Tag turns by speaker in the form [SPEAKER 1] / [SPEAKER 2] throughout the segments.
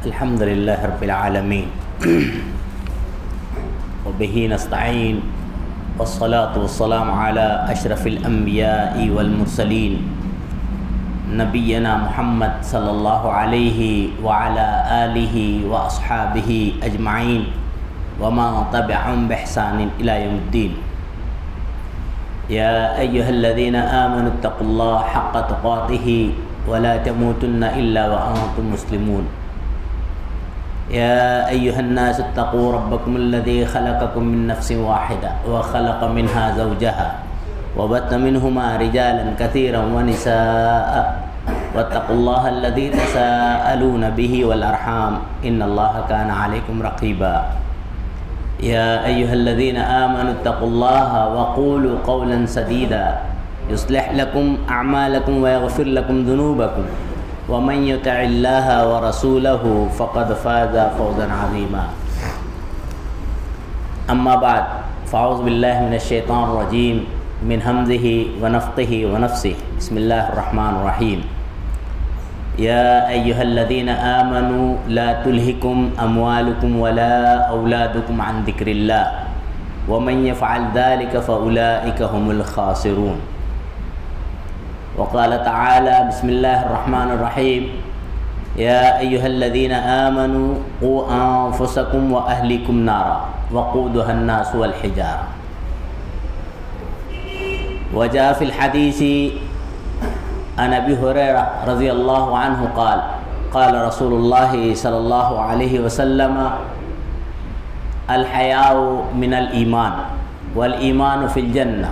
[SPEAKER 1] الحمد لله رب العالمين وبه نستعين والصلاة والسلام على أشرف الأنبياء والمرسلين نبينا محمد صلى الله عليه وعلى آله وأصحابه أجمعين وما تبعهم بإحسان إلى يوم الدين. يا أيها الذين آمنوا اتقوا الله حق تقاته ولا تموتن إلا وأنتم مسلمون. يا أيها الناس اتقوا ربكم الذي خلقكم من نفس واحدة وخلق منها زوجها وبث منهما رجالا كثيرا ونساء واتقوا الله الذي تساءلون به والأرحام إن الله كان عليكم رقيبا. يا أيها الذين آمنوا اتقوا الله وقولوا قولا سديدا يصلح لكم أعمالكم ويغفر لكم ذنوبكم ومن يطع الله ورسوله فقد فاز فوزا عظيما. أما بعد فأعوذ بالله من الشيطان الرجيم من همزه ونفخه ونفسه. بسم الله الرحمن الرحيم. يا أيها الذين آمنوا لا تلهكم أموالكم ولا أولادكم عن ذكر الله ومن يفعل ذلك فأولئك هم الخاسرون. وقال تعالى بسم الله الرحمن الرحيم. يا أيها الذين آمنوا قوا أنفسكم وأهلكم نارا وقودها الناس والحجارة. وجاء في الحديث عن أبي هريرة رضي الله عنه قال قال رسول الله صلى الله عليه وسلم الحياء من الإيمان والإيمان في الجنة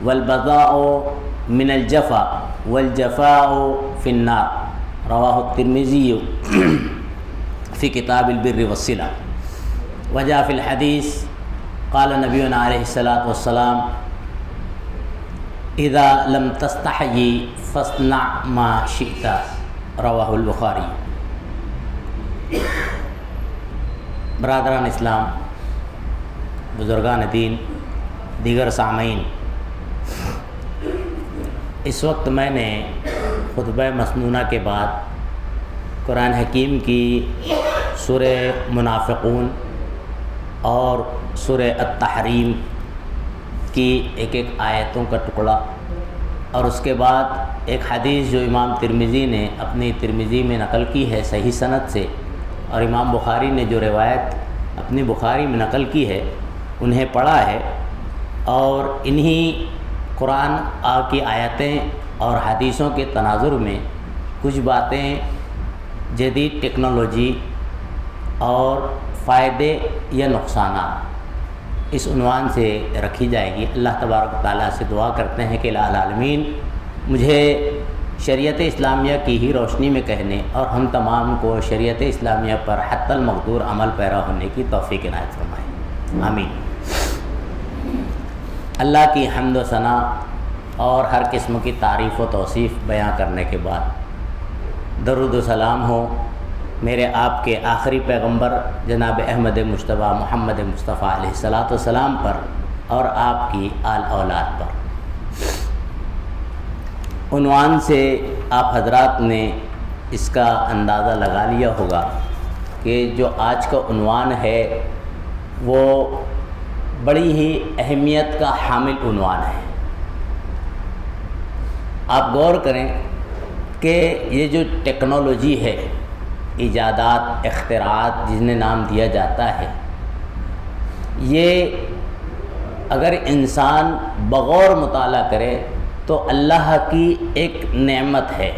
[SPEAKER 1] والبذاء من الجفاء والجفاء في النار. رواه الترمذي في كتاب البر والصلة. وجاء في الحديث قال نبينا عليه الصلاة والسلام اذا لم تستحyi فاصنع ما شئت. رواہ البخاری. برادران اسلام، بزرگان دین، دیگر سامعین، اس وقت میں نے خطبہ مسنونہ کے بعد قرآن حکیم کی سورہ منافقون اور سورہ التحریم کی ایک آیتوں کا ٹکڑا اور اس کے بعد ایک حدیث جو امام ترمذی نے اپنی ترمذی میں نقل کی ہے صحیح سند سے، اور امام بخاری نے جو روایت اپنی بخاری میں نقل کی ہے انہیں پڑھا ہے، اور انہی قرآن کی آیتیں اور حدیثوں کے تناظر میں کچھ باتیں جدید ٹیکنالوجی اور فائدے یا نقصانات اس عنوان سے رکھی جائے گی۔ اللہ تبارک و تعالیٰ سے دعا کرتے ہیں کہ الہ العالمین مجھے شریعت اسلامیہ کی ہی روشنی میں کہنے اور ہم تمام کو شریعت اسلامیہ پر حتی المقدور عمل پیرا ہونے کی توفیق عنایت فرمائے، آمین۔ اللہ کی حمد و ثنا اور ہر قسم کی تعریف و توصیف بیان کرنے کے بعد درود و سلام ہو میرے آپ کے آخری پیغمبر جناب احمد مجتبیٰ محمد مصطفیٰ علیہ الصلاۃ والسلام پر اور آپ کی آل اولاد پر۔ عنوان سے آپ حضرات نے اس کا اندازہ لگا لیا ہوگا کہ جو آج کا عنوان ہے وہ بڑی ہی اہمیت کا حامل عنوان ہے۔ آپ غور کریں کہ یہ جو ٹیکنالوجی ہے، ایجادات، اختراعات جنہیں نام دیا جاتا ہے، یہ اگر انسان بغور مطالعہ کرے تو اللہ کی ایک نعمت ہے،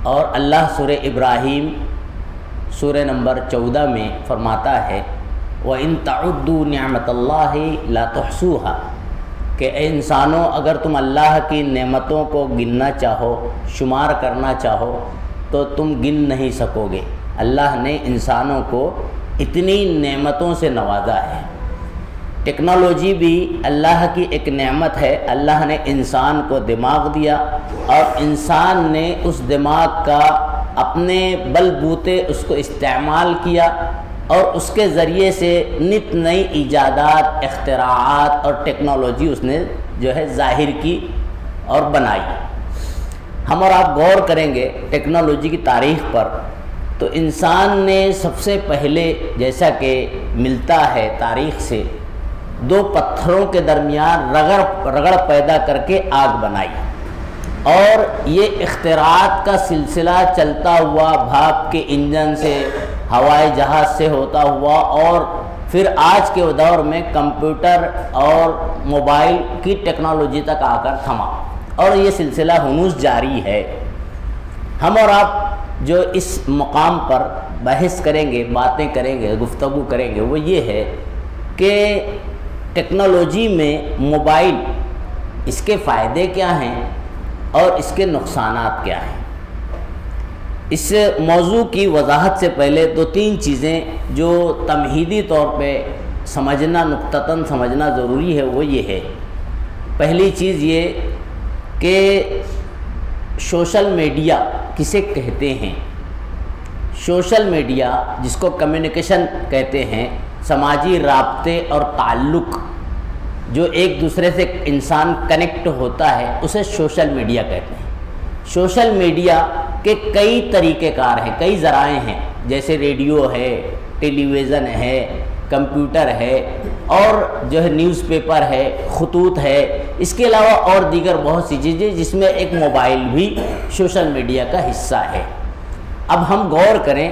[SPEAKER 1] اور اللہ سورہ ابراہیم سورہ نمبر 14 میں فرماتا ہے وَإِن تَعُدُّوا نِعْمَةَ اللَّهِ لَا تُحْصُوهَا کہ اے انسانوں اگر تم اللہ کی نعمتوں کو گننا چاہو، شمار کرنا چاہو تو تم گن نہیں سکو گے۔ اللہ نے انسانوں کو اتنی نعمتوں سے نوازا ہے۔ ٹیکنالوجی بھی اللہ کی ایک نعمت ہے۔ اللہ نے انسان کو دماغ دیا اور انسان نے اس دماغ کا اپنے بل بوتے اس کو استعمال کیا اور اس کے ذریعے سے نت نئی ایجادات، اختراعات اور ٹیکنالوجی اس نے جو ہے ظاہر کی اور بنائی۔ ہم اور آپ غور کریں گے ٹیکنالوجی کی تاریخ پر، تو انسان نے سب سے پہلے جیسا کہ ملتا ہے تاریخ سے، دو پتھروں کے درمیان رگڑ پیدا کر کے آگ بنائی، اور یہ اختراعات کا سلسلہ چلتا ہوا بھاپ کے انجن سے، ہوائی جہاز سے ہوتا ہوا، اور پھر آج کے دور میں کمپیوٹر اور موبائل کی ٹیکنالوجی تک آ کر تھما، اور یہ سلسلہ ہنوز جاری ہے۔ ہم اور آپ جو اس مقام پر بحث کریں گے، باتیں کریں گے، گفتگو کریں گے، وہ یہ ہے کہ ٹیکنالوجی میں موبائل، اس کے فائدے کیا ہیں اور اس کے نقصانات کیا ہیں۔ اس موضوع کی وضاحت سے پہلے دو تین چیزیں جو تمہیدی طور پہ سمجھنا، نقطتاً سمجھنا ضروری ہے، وہ یہ ہے۔ پہلی چیز یہ کہ سوشل میڈیا کسے کہتے ہیں۔ سوشل میڈیا، جس کو کمیونیکیشن کہتے ہیں، سماجی رابطے اور تعلق، جو ایک دوسرے سے انسان کنیکٹ ہوتا ہے، اسے سوشل میڈیا کہتے ہیں۔ سوشل میڈیا کے کئی طریقہ کار ہیں، کئی ذرائع ہیں، جیسے ریڈیو ہے، ٹیلی ویژن ہے، کمپیوٹر ہے، اور جو ہے نیوز پیپر ہے، خطوط ہے، اس کے علاوہ اور دیگر بہت سی چیزیں، جس میں ایک موبائل بھی سوشل میڈیا کا حصہ ہے۔ اب ہم غور کریں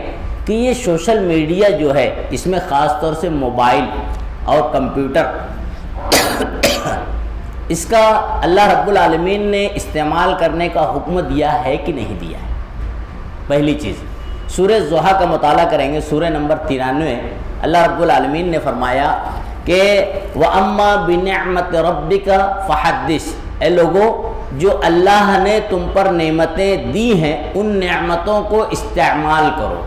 [SPEAKER 1] کہ یہ سوشل میڈیا جو ہے، اس میں خاص طور سے موبائل اور کمپیوٹر، اس کا اللہ رب العالمین نے استعمال کرنے کا حکم دیا ہے کہ نہیں دیا ہے۔ پہلی چیز، سورہ ضحیٰ کا مطالعہ کریں گے، سورہ نمبر 93، اللہ رب العالمین نے فرمایا کہ وَأَمَّا بِنِعْمَةِ رَبِّكَ فَحَدِّثْ، اے لوگو، جو اللہ نے تم پر نعمتیں دی ہیں، ان نعمتوں کو استعمال کرو۔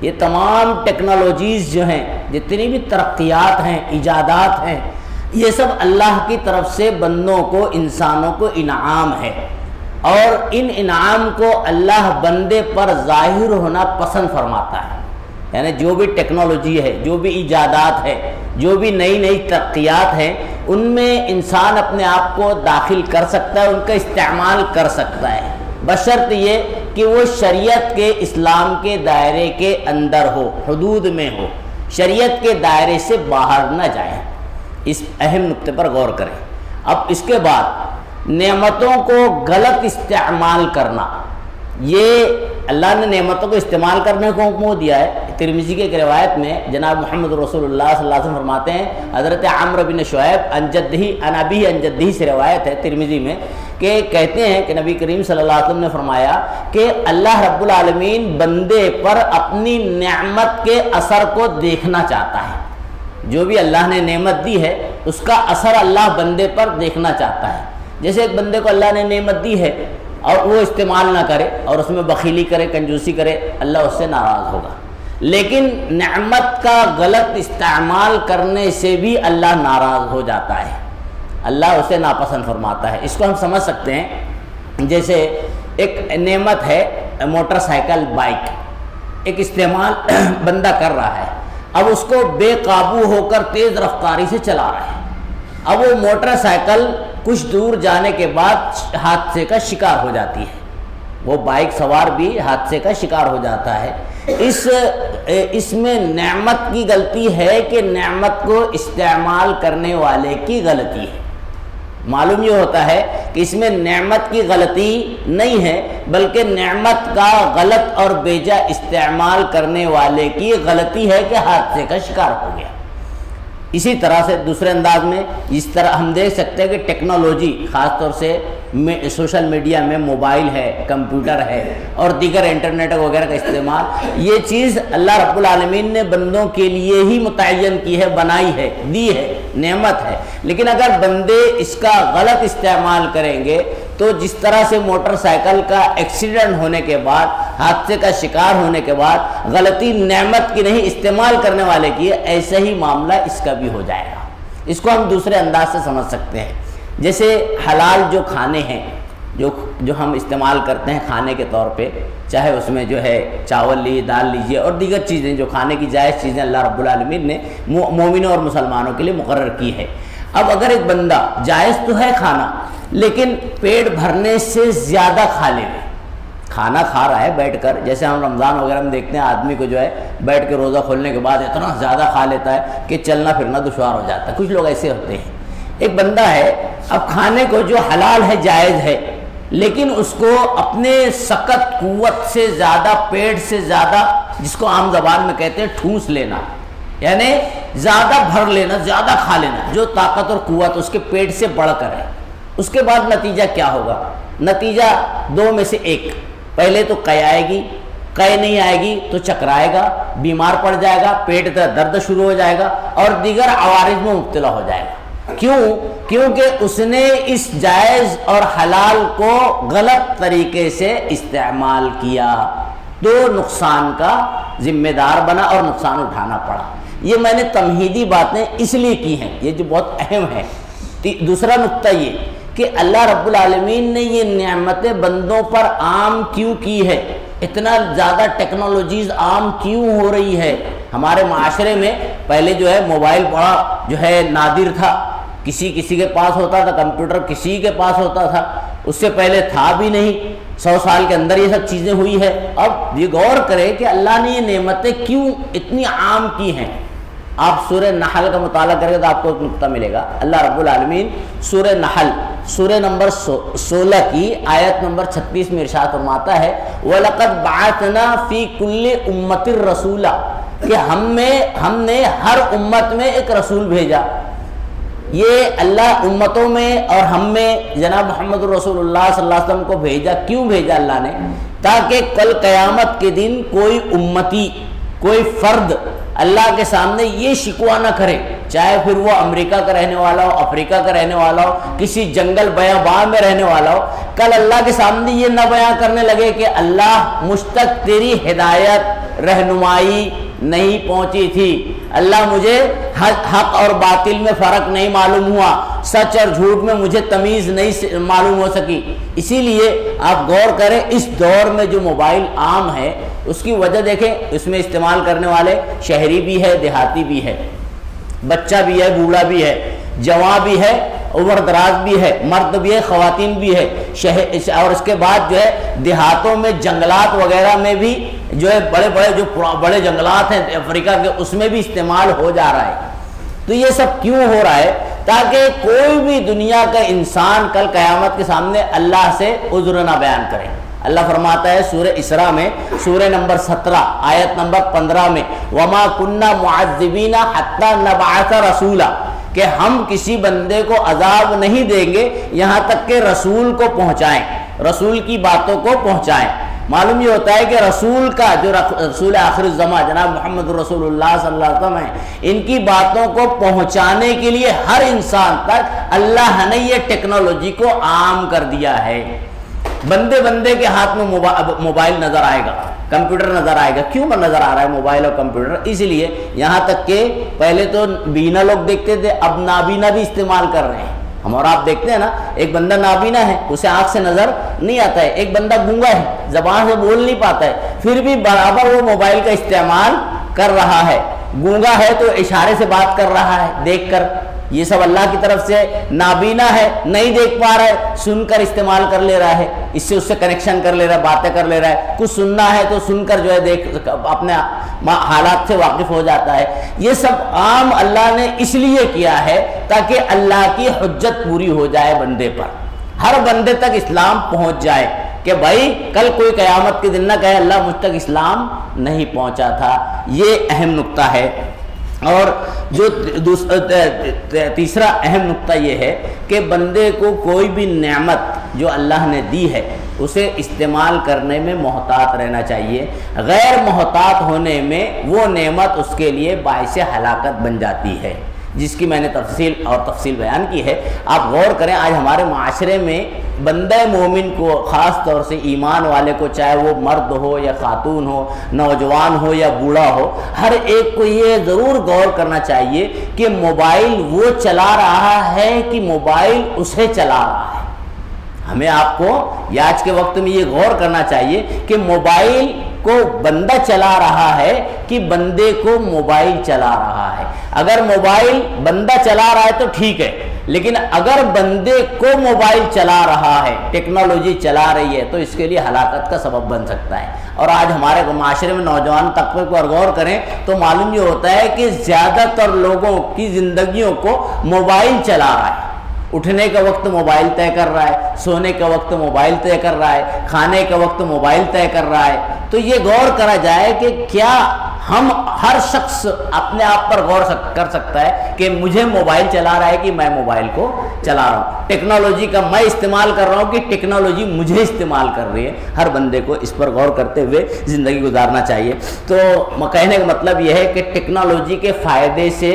[SPEAKER 1] یہ تمام ٹیکنالوجیز جو ہیں، جتنی بھی ترقیات ہیں، ایجادات ہیں، یہ سب اللہ کی طرف سے بندوں کو، انسانوں کو انعام ہے، اور ان انعام کو اللہ بندے پر ظاہر ہونا پسند فرماتا ہے۔ یعنی جو بھی ٹیکنالوجی ہے، جو بھی ایجادات ہے، جو بھی نئی نئی ترقیات ہیں، ان میں انسان اپنے آپ کو داخل کر سکتا ہے، ان کا استعمال کر سکتا ہے، بشرط یہ کہ وہ شریعت کے، اسلام کے دائرے کے اندر ہو، حدود میں ہو، شریعت کے دائرے سے باہر نہ جائے۔ اس اہم نقطے پر غور کریں۔ اب اس کے بعد نعمتوں کو غلط استعمال کرنا، یہ اللہ نے نعمتوں کو استعمال کرنے کو حکم دیا ہے۔ ترمذی کی ایک روایت میں جناب محمد رسول اللہ صلی اللہ علیہ وسلم فرماتے ہیں، حضرت عمرو بن شعیب عن جدہ عن ابیہ عن جدہ سے روایت ہے ترمذی میں، کہ کہتے ہیں کہ نبی کریم صلی اللہ علیہ وسلم نے فرمایا کہ اللہ رب العالمین بندے پر اپنی نعمت کے اثر کو دیکھنا چاہتا ہے۔ جو بھی اللہ نے نعمت دی ہے، اس کا اثر اللہ بندے پر دیکھنا چاہتا ہے۔ جیسے ایک بندے کو اللہ نے نعمت دی ہے اور وہ استعمال نہ کرے اور اس میں بخیلی کرے، کنجوسی کرے، اللہ اس سے ناراض ہوگا۔ لیکن نعمت کا غلط استعمال کرنے سے بھی اللہ ناراض ہو جاتا ہے، اللہ اسے ناپسند فرماتا ہے۔ اس کو ہم سمجھ سکتے ہیں، جیسے ایک نعمت ہے موٹر سائیکل، بائک، ایک استعمال بندہ کر رہا ہے، اب اس کو بے قابو ہو کر تیز رفتاری سے چلا رہا ہے، اب وہ موٹر سائیکل کچھ دور جانے کے بعد حادثے کا شکار ہو جاتی ہے، وہ بائک سوار بھی حادثے کا شکار ہو جاتا ہے۔ اس میں نعمت کی غلطی ہے کہ نعمت کو استعمال کرنے والے کی غلطی ہے۔ معلوم یہ ہوتا ہے کہ اس میں نعمت کی غلطی نہیں ہے، بلکہ نعمت کا غلط اور بیجا استعمال کرنے والے کی غلطی ہے کہ حادثے کا شکار ہو گیا۔ اسی طرح سے دوسرے انداز میں اس طرح ہم دیکھ سکتے ہیں کہ ٹیکنالوجی، خاص طور سے سوشل میڈیا میں موبائل ہے، کمپیوٹر ہے اور دیگر انٹرنیٹ وغیرہ کا استعمال، یہ چیز اللہ رب العالمین نے بندوں کے لیے ہی متعین کی ہے، بنائی ہے، دی ہے، نعمت ہے۔ لیکن اگر بندے اس کا غلط استعمال کریں گے تو جس طرح سے موٹر سائیکل کا ایکسیڈنٹ ہونے کے بعد، حادثے کا شکار ہونے کے بعد غلطی نعمت کی نہیں استعمال کرنے والے کی ہے، ایسا ہی معاملہ اس کا بھی ہو جائے گا۔ اس کو ہم دوسرے انداز سے سمجھ سکتے ہیں، جیسے حلال جو کھانے ہیں، جو ہم استعمال کرتے ہیں کھانے کے طور پہ، چاہے اس میں جو ہے چاول لیجیے، دال لیجیے اور دیگر چیزیں جو کھانے کی جائز چیزیں اللہ رب العالمین نے مومنوں اور مسلمانوں کے لیے مقرر کی ہے۔ اب اگر ایک بندہ جائز تو ہے کھانا لیکن پیٹ بھرنے سے زیادہ کھا لے، کھانا کھا رہا ہے بیٹھ کر، جیسے ہم رمضان وغیرہ میں دیکھتے ہیں آدمی کو جو ہے بیٹھ کے روزہ کھولنے کے بعد اتنا زیادہ کھا لیتا ہے کہ چلنا پھرنا دشوار ہو جاتا ہے، کچھ لوگ ایسے ہوتے ہیں۔ ایک بندہ ہے اب کھانے کو جو حلال ہے جائز ہے لیکن اس کو اپنے سخت قوت سے زیادہ، پیٹ سے زیادہ، جس کو عام زبان میں کہتے ہیں ٹھوس لینا، یعنی زیادہ بھر لینا، زیادہ کھا لینا، جو طاقت اور قوت اس کے پیٹ سے بڑھ کر ہے، اس کے بعد نتیجہ کیا ہوگا؟ نتیجہ دو میں سے ایک، پہلے تو قے آئے گی، قے نہیں آئے گی تو چکرائے گا، بیمار پڑ جائے گا، پیٹ کا درد شروع ہو جائے گا اور دیگر عوارض میں مبتلا ہو جائے گا۔ کیوں؟ کیونکہ اس نے اس جائز اور حلال کو غلط طریقے سے استعمال کیا، تو نقصان کا ذمہ دار بنا اور نقصان اٹھانا پڑا۔ یہ میں نے تمہیدی باتیں اس لیے کی ہیں، یہ جو بہت اہم ہے۔ دوسرا نقطہ یہ کہ اللہ رب العالمین نے یہ نعمتیں بندوں پر عام کیوں کی ہے، اتنا زیادہ ٹیکنالوجیز عام کیوں ہو رہی ہے ہمارے معاشرے میں؟ پہلے جو ہے موبائل بڑا جو ہے نادر تھا، کسی کے پاس ہوتا تھا، کمپیوٹر کسی کے پاس ہوتا تھا، اس سے پہلے تھا بھی نہیں، 100 سال کے اندر یہ سب چیزیں ہوئی ہے۔ اب یہ غور کرے کہ اللہ نے یہ نعمتیں کیوں اتنی عام کی ہیں۔ آپ سورہ نحل کا مطالعہ کریں تو آپ کو ایک نقطہ ملے گا۔ اللہ رب العالمین سورہ نحل سورہ نمبر 16 کی آیت نمبر 36 میں ارشاد فرماتا ہے وَلَقَدْ بَعَثْنَا فِي كُلِّ أُمَّةٍ رَسُولًا، کہ ہم نے ہر امت میں ایک رسول بھیجا۔ یہ اللہ امتوں میں اور ہم میں جناب محمد رسول اللہ صلی اللہ علیہ وسلم کو بھیجا۔ کیوں بھیجا اللہ نے؟ تاکہ کل قیامت کے دن کوئی امتی، کوئی فرد اللہ کے سامنے یہ شکوہ نہ کرے، چاہے پھر وہ امریکہ کا رہنے والا ہو، افریقہ کا رہنے والا ہو، کسی جنگل بیاباں میں رہنے والا ہو، کل اللہ کے سامنے یہ نہ بیان کرنے لگے کہ اللہ مجھ تک تیری ہدایت رہنمائی نہیں پہنچی تھی، اللہ مجھے حق اور باطل میں فرق نہیں معلوم ہوا، سچ اور جھوٹ میں مجھے تمیز نہیں معلوم ہو سکی۔ اسی لیے آپ غور کریں، اس دور میں جو موبائل عام ہے اس کی وجہ دیکھیں، اس میں استعمال کرنے والے شہری بھی ہے، دیہاتی بھی ہے، بچہ بھی ہے، بوڑھا بھی ہے، جوان بھی ہے، عمر دراز بھی ہے، مرد بھی ہے، خواتین بھی ہے، اور اس کے بعد جو ہے دیہاتوں میں جنگلات وغیرہ میں بھی جو ہے بڑے جنگلات ہیں افریقہ کے، اس میں بھی استعمال ہو جا رہا ہے۔ تو یہ سب کیوں ہو رہا ہے؟ تاکہ کوئی بھی دنیا کا انسان کل قیامت کے سامنے اللہ سے عذر نہ بیان کرے۔ اللہ فرماتا ہے سورہ اسراء میں سورہ نمبر 17 آیت نمبر 15 میں وَمَا كُنَّا مُعَذِّبِينَ حَتَّى نَبْعَثَ رَسُولًا، کہ ہم کسی بندے کو عذاب نہیں دیں گے یہاں تک کہ رسول کو پہنچائیں، رسول کی باتوں کو پہنچائیں۔ معلوم یہ ہوتا ہے کہ رسول کا جو رسول آخر الزمان جناب محمد رسول اللہ صلی اللہ علیہ وسلم ہیں، ان کی باتوں کو پہنچانے کے لیے ہر انسان تک اللہ نے یہ ٹیکنالوجی کو عام کر دیا ہے۔ بندے کے ہاتھ میں موبائل نظر آئے گا، کمپیوٹر نظر آئے گا۔ کیوں نظر آ رہا ہے موبائل اور کمپیوٹر؟ اس لیے یہاں تک کہ پہلے تو بینا لوگ دیکھتے تھے، اب نابینا بھی استعمال کر رہے ہیں۔ ہم اور آپ دیکھتے ہیں نا، ایک بندہ نابینا ہے، اسے آنکھ سے نظر نہیں آتا ہے، ایک بندہ گونگا ہے، زبان سے بول نہیں پاتا ہے، پھر بھی برابر وہ موبائل کا استعمال کر رہا ہے۔ گونگا ہے تو اشارے سے بات کر رہا ہے دیکھ کر، یہ سب اللہ کی طرف سے۔ نابینا ہے، نہیں دیکھ پا رہا ہے، سن کر استعمال کر لے رہا ہے، اس سے کنیکشن کر لے رہا ہے، باتیں کر لے رہا ہے، کچھ سننا ہے تو سن کر جو ہے دیکھ اپنے حالات سے واقف ہو جاتا ہے۔ یہ سب عام اللہ نے اس لیے کیا ہے تاکہ اللہ کی حجت پوری ہو جائے بندے پر، ہر بندے تک اسلام پہنچ جائے، کہ بھائی کل کوئی قیامت کے دن نہ کہے اللہ مجھ تک اسلام نہیں پہنچا تھا۔ یہ اہم نقطہ ہے۔ اور جو تیسرا اہم نقطہ یہ ہے کہ بندے کو کوئی بھی نعمت جو اللہ نے دی ہے اسے استعمال کرنے میں محتاط رہنا چاہیے۔ غیر محتاط ہونے میں وہ نعمت اس کے لیے باعث ہلاکت بن جاتی ہے، جس کی میں نے تفصیل بیان کی ہے۔ آپ غور کریں، آج ہمارے معاشرے میں بندہ مومن کو، خاص طور سے ایمان والے کو، چاہے وہ مرد ہو یا خاتون ہو، نوجوان ہو یا بوڑھا ہو، ہر ایک کو یہ ضرور غور کرنا چاہیے کہ موبائل وہ چلا رہا ہے کہ موبائل اسے چلا رہا ہے۔ ہمیں آپ کو آج کے وقت میں یہ غور کرنا چاہیے کہ موبائل کو بندہ چلا رہا ہے کہ بندے کو موبائل چلا رہا ہے؟ اگر موبائل بندہ چلا رہا ہے تو ٹھیک ہے، لیکن اگر بندے کو موبائل چلا رہا ہے، ٹیکنالوجی چلا رہی ہے، تو اس کے لیے ہلاکت کا سبب بن سکتا ہے۔ اور آج ہمارے معاشرے میں نوجوان طبقے کو غور کریں تو معلوم یہ ہوتا ہے کہ زیادہ تر لوگوں کی زندگیوں کو موبائل چلا رہا ہے۔ اٹھنے کا وقت موبائل طے کر رہا ہے، سونے کا وقت موبائل طے کر رہا ہے، کھانے کا وقت موبائل طے کر رہا ہے۔ تو یہ غور کرا جائے کہ کیا ہم ہر شخص اپنے آپ پر غور کر سکتا ہے کہ مجھے موبائل چلا رہا ہے کہ میں موبائل کو چلا رہا ہوں؟ ٹیکنالوجی کا میں استعمال کر رہا ہوں کہ ٹیکنالوجی مجھے استعمال کر رہی ہے؟ ہر بندے کو اس پر غور کرتے ہوئے زندگی گزارنا چاہیے۔ تو کہنے کا مطلب یہ ہے کہ ٹیکنالوجی کے فائدے سے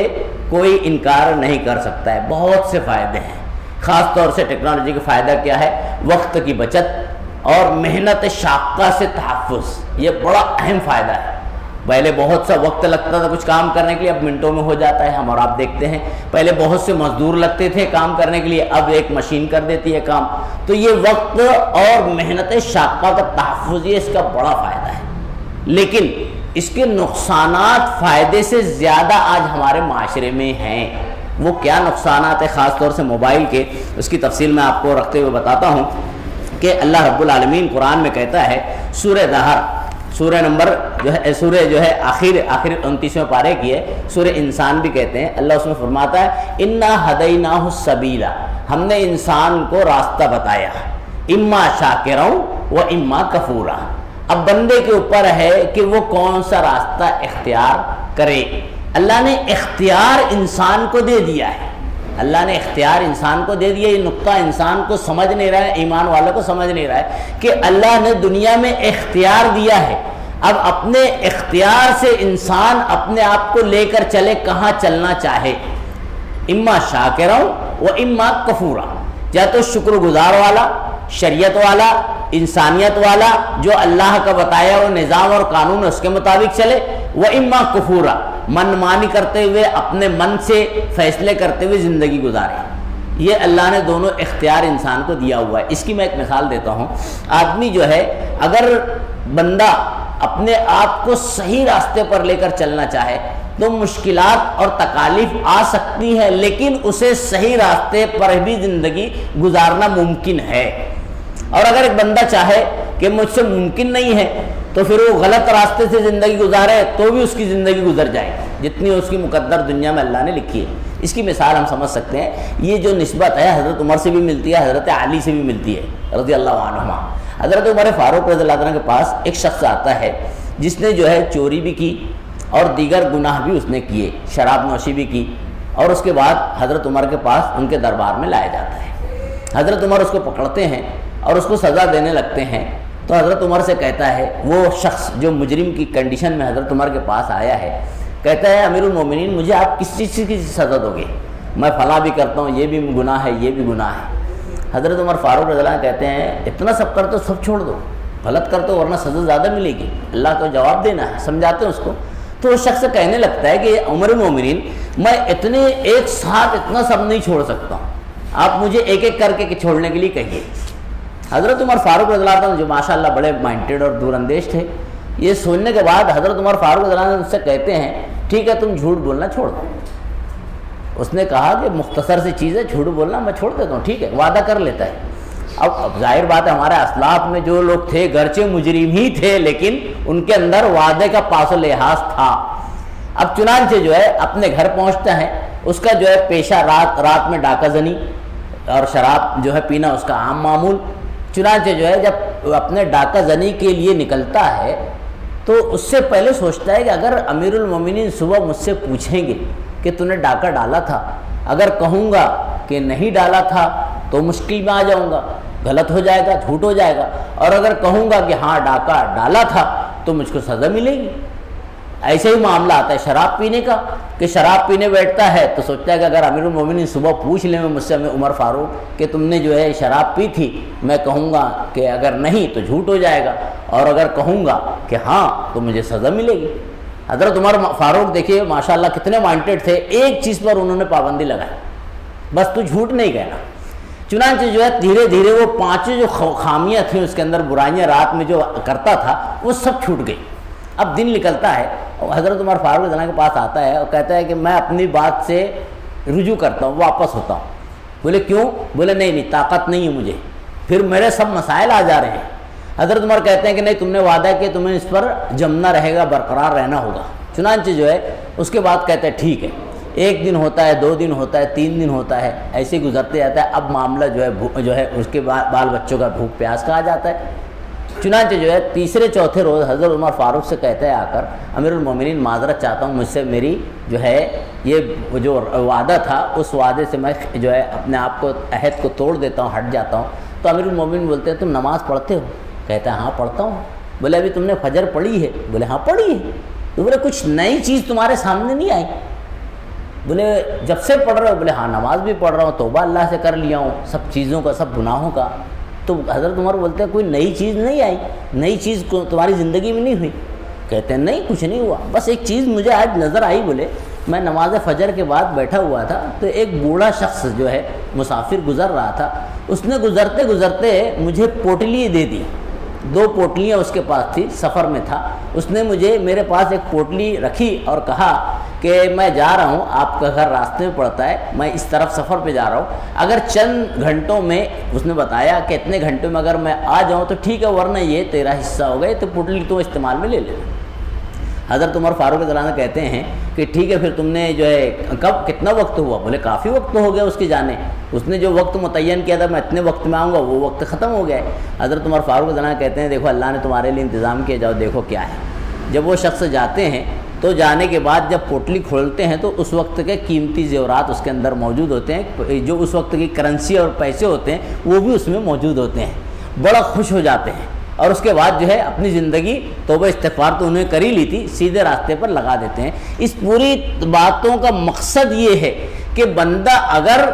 [SPEAKER 1] کوئی انکار نہیں کر سکتا ہے، بہت سے فائدے ہیں۔ خاص طور سے ٹیکنالوجی کا فائدہ کیا ہے؟ وقت کی بچت اور محنت شاقہ سے تحفظ، یہ بڑا اہم فائدہ ہے۔ پہلے بہت سا وقت لگتا تھا کچھ کام کرنے کے لیے، اب منٹوں میں ہو جاتا ہے، ہم اور آپ دیکھتے ہیں۔ پہلے بہت سے مزدور لگتے تھے کام کرنے کے لیے، اب ایک مشین کر دیتی ہے کام۔ تو یہ وقت اور محنت شاقہ کا تحفظ، یہ اس کا بڑا فائدہ ہے۔ لیکن اس کے نقصانات فائدے سے زیادہ آج ہمارے معاشرے میں ہیں۔ وہ کیا نقصانات ہیں خاص طور سے موبائل کے، اس کی تفصیل میں آپ کو رکھتے ہوئے بتاتا ہوں کہ اللہ رب العالمین قرآن میں کہتا ہے، سورہ دہر، سورہ نمبر سورہ آخر 29ویں پارے کی ہے، سورہ انسان بھی کہتے ہیں۔ اللہ اس میں فرماتا ہے، انا ہدیناہ السبیل، ہم نے انسان کو راستہ بتایا، اما شاکرا و اما کفورا۔ اب بندے کے اوپر ہے کہ وہ کون سا راستہ اختیار کرے۔ اللہ نے اختیار انسان کو دے دیا ہے، اللہ نے اختیار انسان کو دے دیا۔ یہ نقطہ انسان کو سمجھ نہیں رہا ہے، ایمان والوں کو سمجھ نہیں رہا ہے کہ اللہ نے دنیا میں اختیار دیا ہے۔ اب اپنے اختیار سے انسان اپنے آپ کو لے کر چلے کہاں چلنا چاہے، اما شاکرا و اما کفورا، یا تو شکر گزار والا، شریعت والا، انسانیت والا، جو اللہ کا بتایا وہ نظام اور قانون اس کے مطابق چلے، و اما کفورا، من مانی کرتے ہوئے اپنے من سے فیصلے کرتے ہوئے زندگی گزارے۔ یہ اللہ نے دونوں اختیار انسان کو دیا ہوا ہے۔ اس کی میں ایک مثال دیتا ہوں۔ آدمی جو ہے، اگر بندہ اپنے آپ کو صحیح راستے پر لے کر چلنا چاہے تو مشکلات اور تکالیف آ سکتی ہیں، لیکن اسے صحیح راستے پر بھی زندگی گزارنا ممکن ہے۔ اور اگر ایک بندہ چاہے کہ مجھ سے ممکن نہیں ہے تو پھر وہ غلط راستے سے زندگی گزارے تو بھی اس کی زندگی گزر جائے جتنی اس کی مقدر دنیا میں اللہ نے لکھی ہے۔ اس کی مثال ہم سمجھ سکتے ہیں، یہ جو نسبت ہے حضرت عمر سے بھی ملتی ہے، حضرت علی سے بھی ملتی ہے رضی اللہ عنہما۔ حضرت عمر فاروق رضی اللہ عنہ کے پاس ایک شخص آتا ہے جس نے جو ہے چوری بھی کی اور دیگر گناہ بھی اس نے کیے، شراب نوشی بھی کی، اور اس کے بعد حضرت عمر کے پاس ان کے دربار میں لایا جاتا ہے۔ حضرت عمر اس کو پکڑتے ہیں اور اس کو سزا دینے لگتے ہیں۔ تو حضرت عمر سے کہتا ہے، وہ شخص جو مجرم کی کنڈیشن میں حضرت عمر کے پاس آیا ہے، کہتا ہے، امیر المومنین مجھے آپ کس چیز کی سزا دو گے؟ میں فلاں بھی کرتا ہوں، یہ بھی گناہ ہے، یہ بھی گناہ ہے۔ حضرت عمر فاروق رضی اللہ عنہ کہتے ہیں، اتنا سب کرتے ہو سب چھوڑ دو، غلط کرتے ہو ورنہ سزا زیادہ ملے گی، اللہ کو جواب دینا ہے، سمجھاتے ہیں اس کو۔ تو اس شخص کہنے لگتا ہے کہ عمر المومنین میں اتنے ایک ساتھ اتنا سب نہیں چھوڑ سکتا ہوں، آپ مجھے ایک ایک کر کے چھوڑنے کے لیے کہیے۔ حضرت عمر فاروق رضی اللہ عنہ جو ماشاءاللہ بڑے مائنڈیڈ اور دور اندیش تھے، یہ سننے کے بعد حضرت عمر فاروق رضی اللہ عنہ سے کہتے ہیں، ٹھیک ہے تم جھوٹ بولنا چھوڑ دو۔ اس نے کہا کہ مختصر سی چیز ہے، جھوٹ بولنا میں چھوڑ دیتا ہوں، ٹھیک ہے، وعدہ کر لیتا ہے۔ اب ظاہر بات ہے ہمارے اسلاف میں جو لوگ تھے گرچہ مجرم ہی تھے لیکن ان کے اندر وعدے کا پاس و لحاظ تھا۔ اب چنانچہ جو ہے اپنے گھر پہنچتا ہے، اس کا جو ہے پیشہ رات میں ڈاکہ زنی اور شراب جو ہے پینا اس کا عام معمول۔ چنانچہ جو ہے جب اپنے ڈاکہ زنی کے لیے نکلتا ہے تو اس سے پہلے سوچتا ہے کہ اگر امیر المومنین صبح مجھ سے پوچھیں گے کہ تو نے ڈاکہ ڈالا تھا، اگر کہوں گا کہ نہیں ڈالا تھا تو مشکل میں آ جاؤں گا، غلط ہو جائے گا، جھوٹ ہو جائے گا، اور اگر کہوں گا کہ ہاں ڈاکہ ڈالا تھا تو مجھ کو سزا ملے گی۔ ایسے ہی معاملہ آتا ہے شراب پینے کا، کہ شراب پینے بیٹھتا ہے تو سوچتا ہے کہ اگر امیر المومنین صبح پوچھ لیں مجھ سے عمر فاروق کہ تم نے جو ہے شراب پی تھی، میں کہوں گا کہ اگر نہیں تو جھوٹ ہو جائے گا، اور اگر کہوں گا کہ ہاں تو مجھے سزا ملے گی۔ حضرت عمر فاروق دیکھیے ماشاءاللہ کتنے وانٹیڈ تھے، ایک چیز پر انہوں نے پابندی لگائی، بس تو جھوٹ نہیں کہنا۔ چنانچہ جو ہے دھیرے دھیرے وہ پانچوں جو خامیاں تھیں اس کے اندر، برائیاں رات میں جو کرتا تھا وہ سب چھوٹ گئی۔ اب دن نکلتا ہے اور حضرت عمر فاروق رضی اللہ عنہ کے پاس آتا ہے اور کہتا ہے کہ میں اپنی بات سے رجوع کرتا ہوں، واپس ہوتا ہوں۔ بولے کیوں؟ بولے نہیں طاقت نہیں ہے مجھے، پھر میرے سب مسائل آ جا رہے ہیں۔ حضرت عمر کہتے ہیں کہ نہیں، تم نے وعدہ کیا تمہیں اس پر جمنا رہے گا، برقرار رہنا ہوگا۔ چنانچہ جو ہے اس کے بعد کہتے ہیں ٹھیک ہے، ایک دن ہوتا ہے، 2 دن ہوتا ہے، 3 دن ہوتا ہے، ایسے گزرتے جاتا ہے۔ اب معاملہ جو ہے اس کے بال بچوں کا بھوک پیاس کا آ جاتا ہے۔ چنانچہ جو ہے تیسرے چوتھے روز حضرت عمر فاروق سے کہتا ہے آ کر، امیر المومنین معذرت چاہتا ہوں، مجھ سے میری جو ہے یہ جو وعدہ تھا اس وعدے سے میں جو ہے اپنے آپ کو عہد کو توڑ دیتا ہوں، ہٹ جاتا ہوں۔ تو امیر المومنین بولتے ہیں تم نماز پڑھتے ہو؟ کہتا ہے ہاں پڑھتا ہوں۔ بولے ابھی تم نے فجر پڑھی ہے؟ بولے ہاں پڑھی ہے۔ تو بولے کچھ نئی چیز تمہارے سامنے نہیں آئی؟ بولے جب سے پڑھ رہے ہو؟ بولے ہاں نماز بھی پڑھ رہا ہوں، توبہ اللہ سے کر لیا ہوں سب چیزوں کا، سب گناہوں کا۔ تو حضرت عمر بولتے ہیں کوئی نئی چیز نہیں آئی؟ نئی چیز تمہاری زندگی میں نہیں ہوئی؟ کہتے ہیں نہیں کچھ نہیں ہوا، بس ایک چیز مجھے آج نظر آئی۔ بولے میں نماز فجر کے بعد بیٹھا ہوا تھا تو ایک بوڑھا شخص جو ہے مسافر گزر رہا تھا، اس نے گزرتے گزرتے مجھے پوٹلی دے دی، 2 پوٹلیاں اس کے پاس تھی، سفر میں تھا۔ اس نے مجھے میرے پاس ایک پوٹلی رکھی اور کہا کہ میں جا رہا ہوں، آپ کا گھر راستے میں پڑتا ہے، میں اس طرف سفر پہ جا رہا ہوں، اگر چند گھنٹوں میں، اس نے بتایا کہ اتنے گھنٹوں میں اگر میں آ جاؤں تو ٹھیک ہے، ورنہ یہ تیرا حصہ ہو گئے، تو پوٹلی تو استعمال میں لے لے۔ حضرت عمر فاروق رضی اللہ عنہ کہتے ہیں کہ ٹھیک ہے، پھر تم نے جو ہے کتنا وقت ہوا؟ بولے کافی وقت ہو گیا اس کی جانے، اس نے جو وقت متعین کیا تھا میں اتنے وقت میں آؤں گا وہ وقت ختم ہو گیا ہے۔ حضرت عمر فاروق رضی اللہ عنہ کہتے ہیں دیکھو اللہ نے تمہارے لیے انتظام کیا، جاؤ دیکھو کیا ہے۔ جب وہ شخص جاتے ہیں تو جانے کے بعد جب پوٹلی کھولتے ہیں تو اس وقت کے قیمتی زیورات اس کے اندر موجود ہوتے ہیں، جو اس وقت کی کرنسی اور پیسے ہوتے ہیں وہ بھی اس میں موجود ہوتے ہیں، بڑا خوش ہو جاتے ہیں، اور اس کے بعد جو ہے اپنی زندگی توبہ استغفار تو انہیں کر ہی لی تھی، سیدھے راستے پر لگا دیتے ہیں۔ اس پوری باتوں کا مقصد یہ ہے کہ بندہ اگر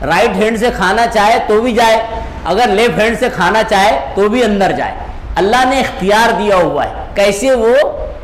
[SPEAKER 1] رائٹ ہینڈ سے کھانا چاہے تو بھی جائے، اگر لیفٹ ہینڈ سے کھانا چاہے تو بھی اندر جائے۔ اللہ نے اختیار دیا ہوا ہے، کیسے وہ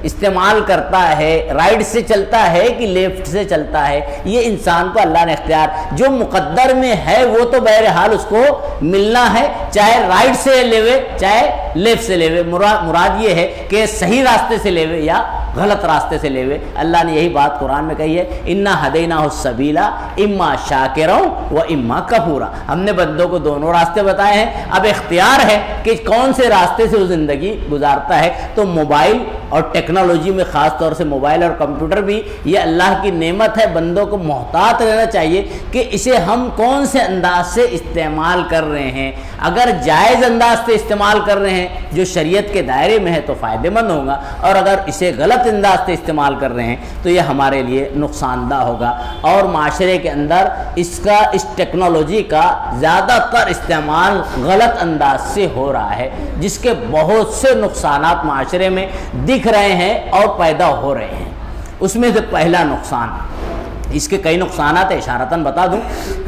[SPEAKER 1] استعمال کرتا ہے، رائٹ سے چلتا ہے کہ لیفٹ سے چلتا ہے، یہ انسان کو اللہ نے اختیار، جو مقدر میں ہے وہ تو بہرحال اس کو ملنا ہے، چاہے رائٹ سے لیوے چاہے لیفٹ سے لیوے۔ مراد یہ ہے کہ صحیح راستے سے لیوے یا غلط راستے سے لیوے۔ اللہ نے یہی بات قرآن میں کہی ہے، انا ہدیناہ السبیل اما شاکرا و اما کفورا، ہم نے بندوں کو دونوں راستے بتائے ہیں، اب اختیار ہے کہ کون سے راستے سے وہ زندگی گزارتا ہے۔ تو موبائل اور ٹیکنالوجی میں خاص طور سے موبائل اور کمپیوٹر بھی یہ اللہ کی نعمت ہے، بندوں کو محتاط رہنا چاہیے کہ اسے ہم کون سے انداز سے استعمال کر رہے ہیں۔ اگر جائز انداز سے استعمال کر رہے ہیں جو شریعت کے دائرے میں ہے تو فائدہ مند ہوگا، اور اگر اسے غلط انداز سے استعمال کر رہے ہیں تو یہ ہمارے لیے نقصان دہ ہوگا۔ اور معاشرے کے اندر اس ٹیکنالوجی کا زیادہ تر استعمال غلط انداز سے ہو رہا ہے، جس کے بہت سے نقصانات معاشرے میں دکھ رہے ہیں اور پیدا ہو رہے ہیں۔ اس میں سے پہلا نقصان، اس کے کئی نقصانات اشارتاً بتا دوں۔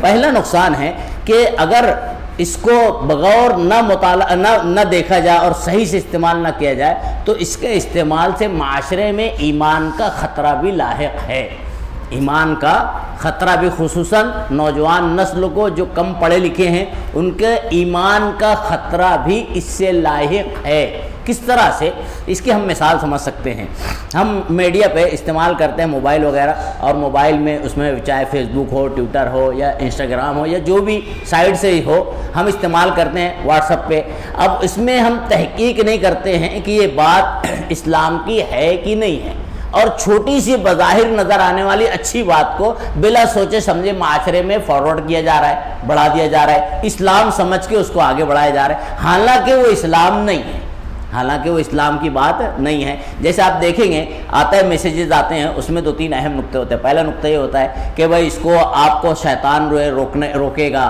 [SPEAKER 1] پہلا نقصان ہے کہ اگر اس کو بغور نہ دیکھا جائے اور صحیح سے استعمال نہ کیا جائے تو اس کے استعمال سے معاشرے میں ایمان کا خطرہ بھی لاحق ہے۔ ایمان کا خطرہ بھی، خصوصاً نوجوان نسل کو جو کم پڑھے لکھے ہیں ان کے ایمان کا خطرہ بھی اس سے لاحق ہے۔ کس طرح سے؟ اس کی ہم مثال سمجھ سکتے ہیں۔ ہم میڈیا پہ استعمال کرتے ہیں موبائل وغیرہ، اور موبائل میں اس میں چاہے فیس بک ہو، ٹویٹر ہو یا انسٹاگرام ہو یا جو بھی سائٹ سے ہی ہو، ہم استعمال کرتے ہیں واٹس ایپ پہ۔ اب اس میں ہم تحقیق نہیں کرتے ہیں کہ یہ بات اسلام کی ہے کہ نہیں ہے، اور چھوٹی سی بظاہر نظر آنے والی اچھی بات کو بلا سوچے سمجھے معاشرے میں فارورڈ کیا جا رہا ہے، بڑھا دیا جا رہا ہے، اسلام سمجھ کے اس کو آگے بڑھایا جا رہا ہے، حالانکہ وہ اسلام نہیں ہے، حالانکہ وہ اسلام کی بات نہیں ہے۔ جیسے آپ دیکھیں گے آتا ہے، میسیجز آتے ہیں، اس میں 2-3 اہم نقطے ہوتے ہیں۔ پہلا نقطہ یہ ہوتا ہے کہ بھائی اس کو آپ کو شیطان روکے گا۔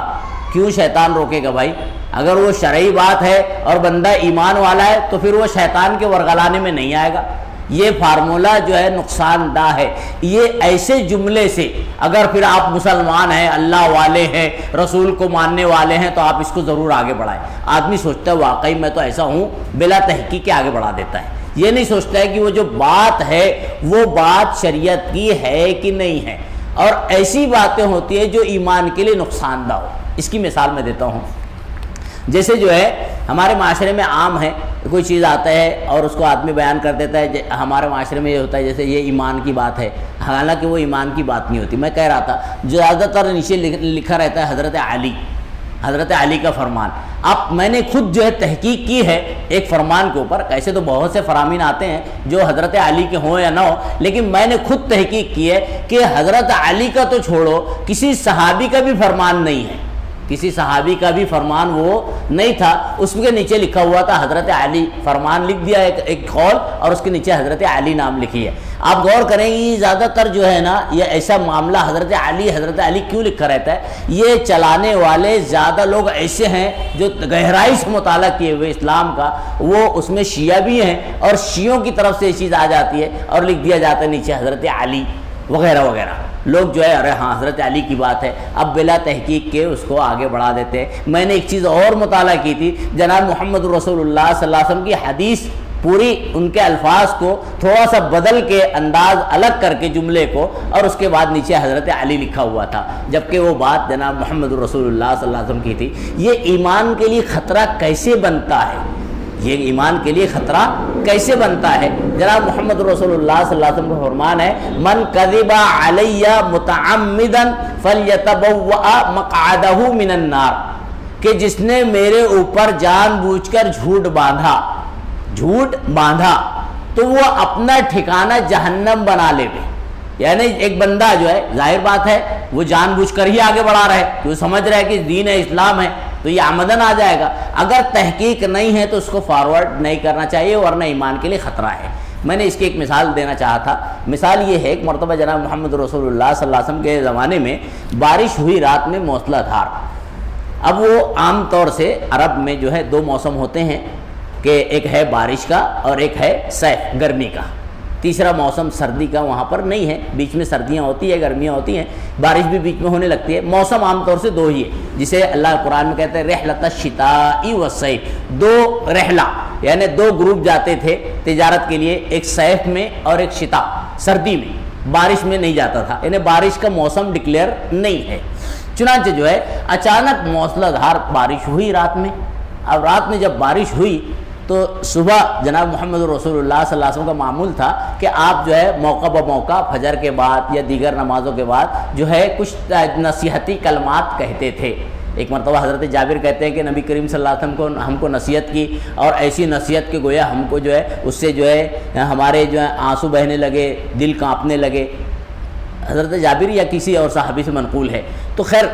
[SPEAKER 1] کیوں شیطان روکے گا بھائی؟ اگر وہ شرعی بات ہے اور بندہ ایمان والا ہے تو پھر وہ شیطان کے ورغلانے میں نہیں آئے گا۔ یہ فارمولہ جو ہے نقصان دہ ہے۔ یہ ایسے جملے سے اگر پھر آپ مسلمان ہیں، اللہ والے ہیں، رسول کو ماننے والے ہیں تو آپ اس کو ضرور آگے بڑھائیں۔ آدمی سوچتا ہے واقعی میں تو ایسا ہوں، بلا تحقیق کے آگے بڑھا دیتا ہے۔ یہ نہیں سوچتا ہے کہ وہ جو بات ہے وہ بات شریعت کی ہے کہ نہیں ہے، اور ایسی باتیں ہوتی ہیں جو ایمان کے لیے نقصان دہ ہو۔ اس کی مثال میں دیتا ہوں. جیسے جو ہے ہمارے معاشرے میں عام ہے کوئی چیز آتا ہے اور اس کو آدمی بیان کر دیتا ہے. ہمارے معاشرے میں یہ ہوتا ہے جیسے یہ ایمان کی بات ہے، حالانکہ وہ ایمان کی بات نہیں ہوتی. میں کہہ رہا تھا جو زیادہ تر نیچے لکھا رہتا ہے حضرت علی کا فرمان. اب میں نے خود جو ہے تحقیق کی ہے ایک فرمان کے اوپر. ایسے تو بہت سے فرامین آتے ہیں جو حضرت علی کے ہوں یا نہ ہو، لیکن میں نے خود تحقیق کی ہے کہ حضرت علی کا تو چھوڑو، کسی صحابی کا بھی فرمان نہیں ہے. کسی صحابی کا بھی فرمان وہ نہیں تھا. اس کے نیچے لکھا ہوا تھا حضرت علی، فرمان لکھ دیا ایک قول اور اس کے نیچے حضرت علی نام لکھی ہے. آپ غور کریں گے زیادہ تر جو ہے نا یہ ایسا معاملہ حضرت علی کیوں لکھا رہتا ہے؟ یہ چلانے والے زیادہ لوگ ایسے ہیں جو گہرائی سے مطالعہ کیے ہوئے اسلام کا، وہ اس میں شیعہ بھی ہیں اور شیعوں کی طرف سے یہ چیز آ جاتی ہے اور لکھ دیا جاتا ہے نیچے حضرت علی وغیرہ وغیرہ. لوگ جو ہے ارے ہاں حضرت علی کی بات ہے، اب بلا تحقیق کے اس کو آگے بڑھا دیتے ہیں. میں نے ایک چیز اور مطالعہ کی تھی، جناب محمد رسول اللہ صلی اللہ علیہ وسلم کی حدیث پوری ان کے الفاظ کو تھوڑا سا بدل کے انداز الگ کر کے جملے کو، اور اس کے بعد نیچے حضرت علی لکھا ہوا تھا، جبکہ وہ بات جناب محمد رسول اللہ صلی اللہ علیہ وسلم کی تھی. یہ ایمان کے لیے خطرہ کیسے بنتا ہے؟ یہ ایمان کے لیے خطرہ کیسے بنتا ہے؟ جناب محمد رسول اللہ صلی اللہ علیہ وسلم کا فرمان ہے من کذب علی متعمدا فلیتبوأ مقعدہ من النار، کہ جس نے میرے اوپر جان بوجھ کر جھوٹ باندھا تو وہ اپنا ٹھکانہ جہنم بنا لے. یعنی ایک بندہ جو ہے ظاہر بات ہے وہ جان بوجھ کر ہی آگے بڑھا رہا ہے، وہ سمجھ رہا ہے کہ دین ہے اسلام ہے تو یہ آمدن آ جائے گا. اگر تحقیق نہیں ہے تو اس کو فارورڈ نہیں کرنا چاہیے، ورنہ ایمان کے لیے خطرہ ہے. میں نے اس کی ایک مثال دینا چاہا تھا. مثال یہ ہے ایک مرتبہ جناب محمد رسول اللہ صلی اللہ علیہ وسلم کے زمانے میں بارش ہوئی رات میں موسلا دھار. اب وہ عام طور سے عرب میں جو ہے دو موسم ہوتے ہیں کہ ایک ہے بارش کا اور ایک ہے صیف گرمی کا. تیسرا موسم سردی کا وہاں پر نہیں ہے، بیچ میں سردیاں ہوتی ہیں گرمیاں ہوتی ہیں، بارش بھی بیچ میں ہونے لگتی ہے. موسم عام طور سے دو ہی ہے، جسے اللہ قرآن میں کہتے ہیں رحلۃ الشتاء والصیف. دو رحلہ یعنی دو گروپ جاتے تھے تجارت کے لیے، ایک صیف میں اور ایک شتاء سردی میں، بارش میں نہیں جاتا تھا. یعنی بارش کا موسم ڈکلیئر نہیں ہے. چنانچہ جو ہے اچانک موسلا دھار بارش ہوئی رات میں. اب رات میں جب بارش ہوئی تو صبح جناب محمد رسول اللہ صلی اللہ علیہ وسلم کا معمول تھا کہ آپ جو ہے موقع بموقع فجر کے بعد یا دیگر نمازوں کے بعد جو ہے کچھ نصیحتی کلمات کہتے تھے. ایک مرتبہ حضرت جابر کہتے ہیں کہ نبی کریم صلی اللہ علیہ وسلم کو ہم کو نصیحت کی، اور ایسی نصیحت کے گویا ہم کو جو ہے اس سے جو ہے ہمارے جو ہے آنسو بہنے لگے، دل کانپنے لگے. حضرت جابر یا کسی اور صحابی سے منقول ہے. تو خیر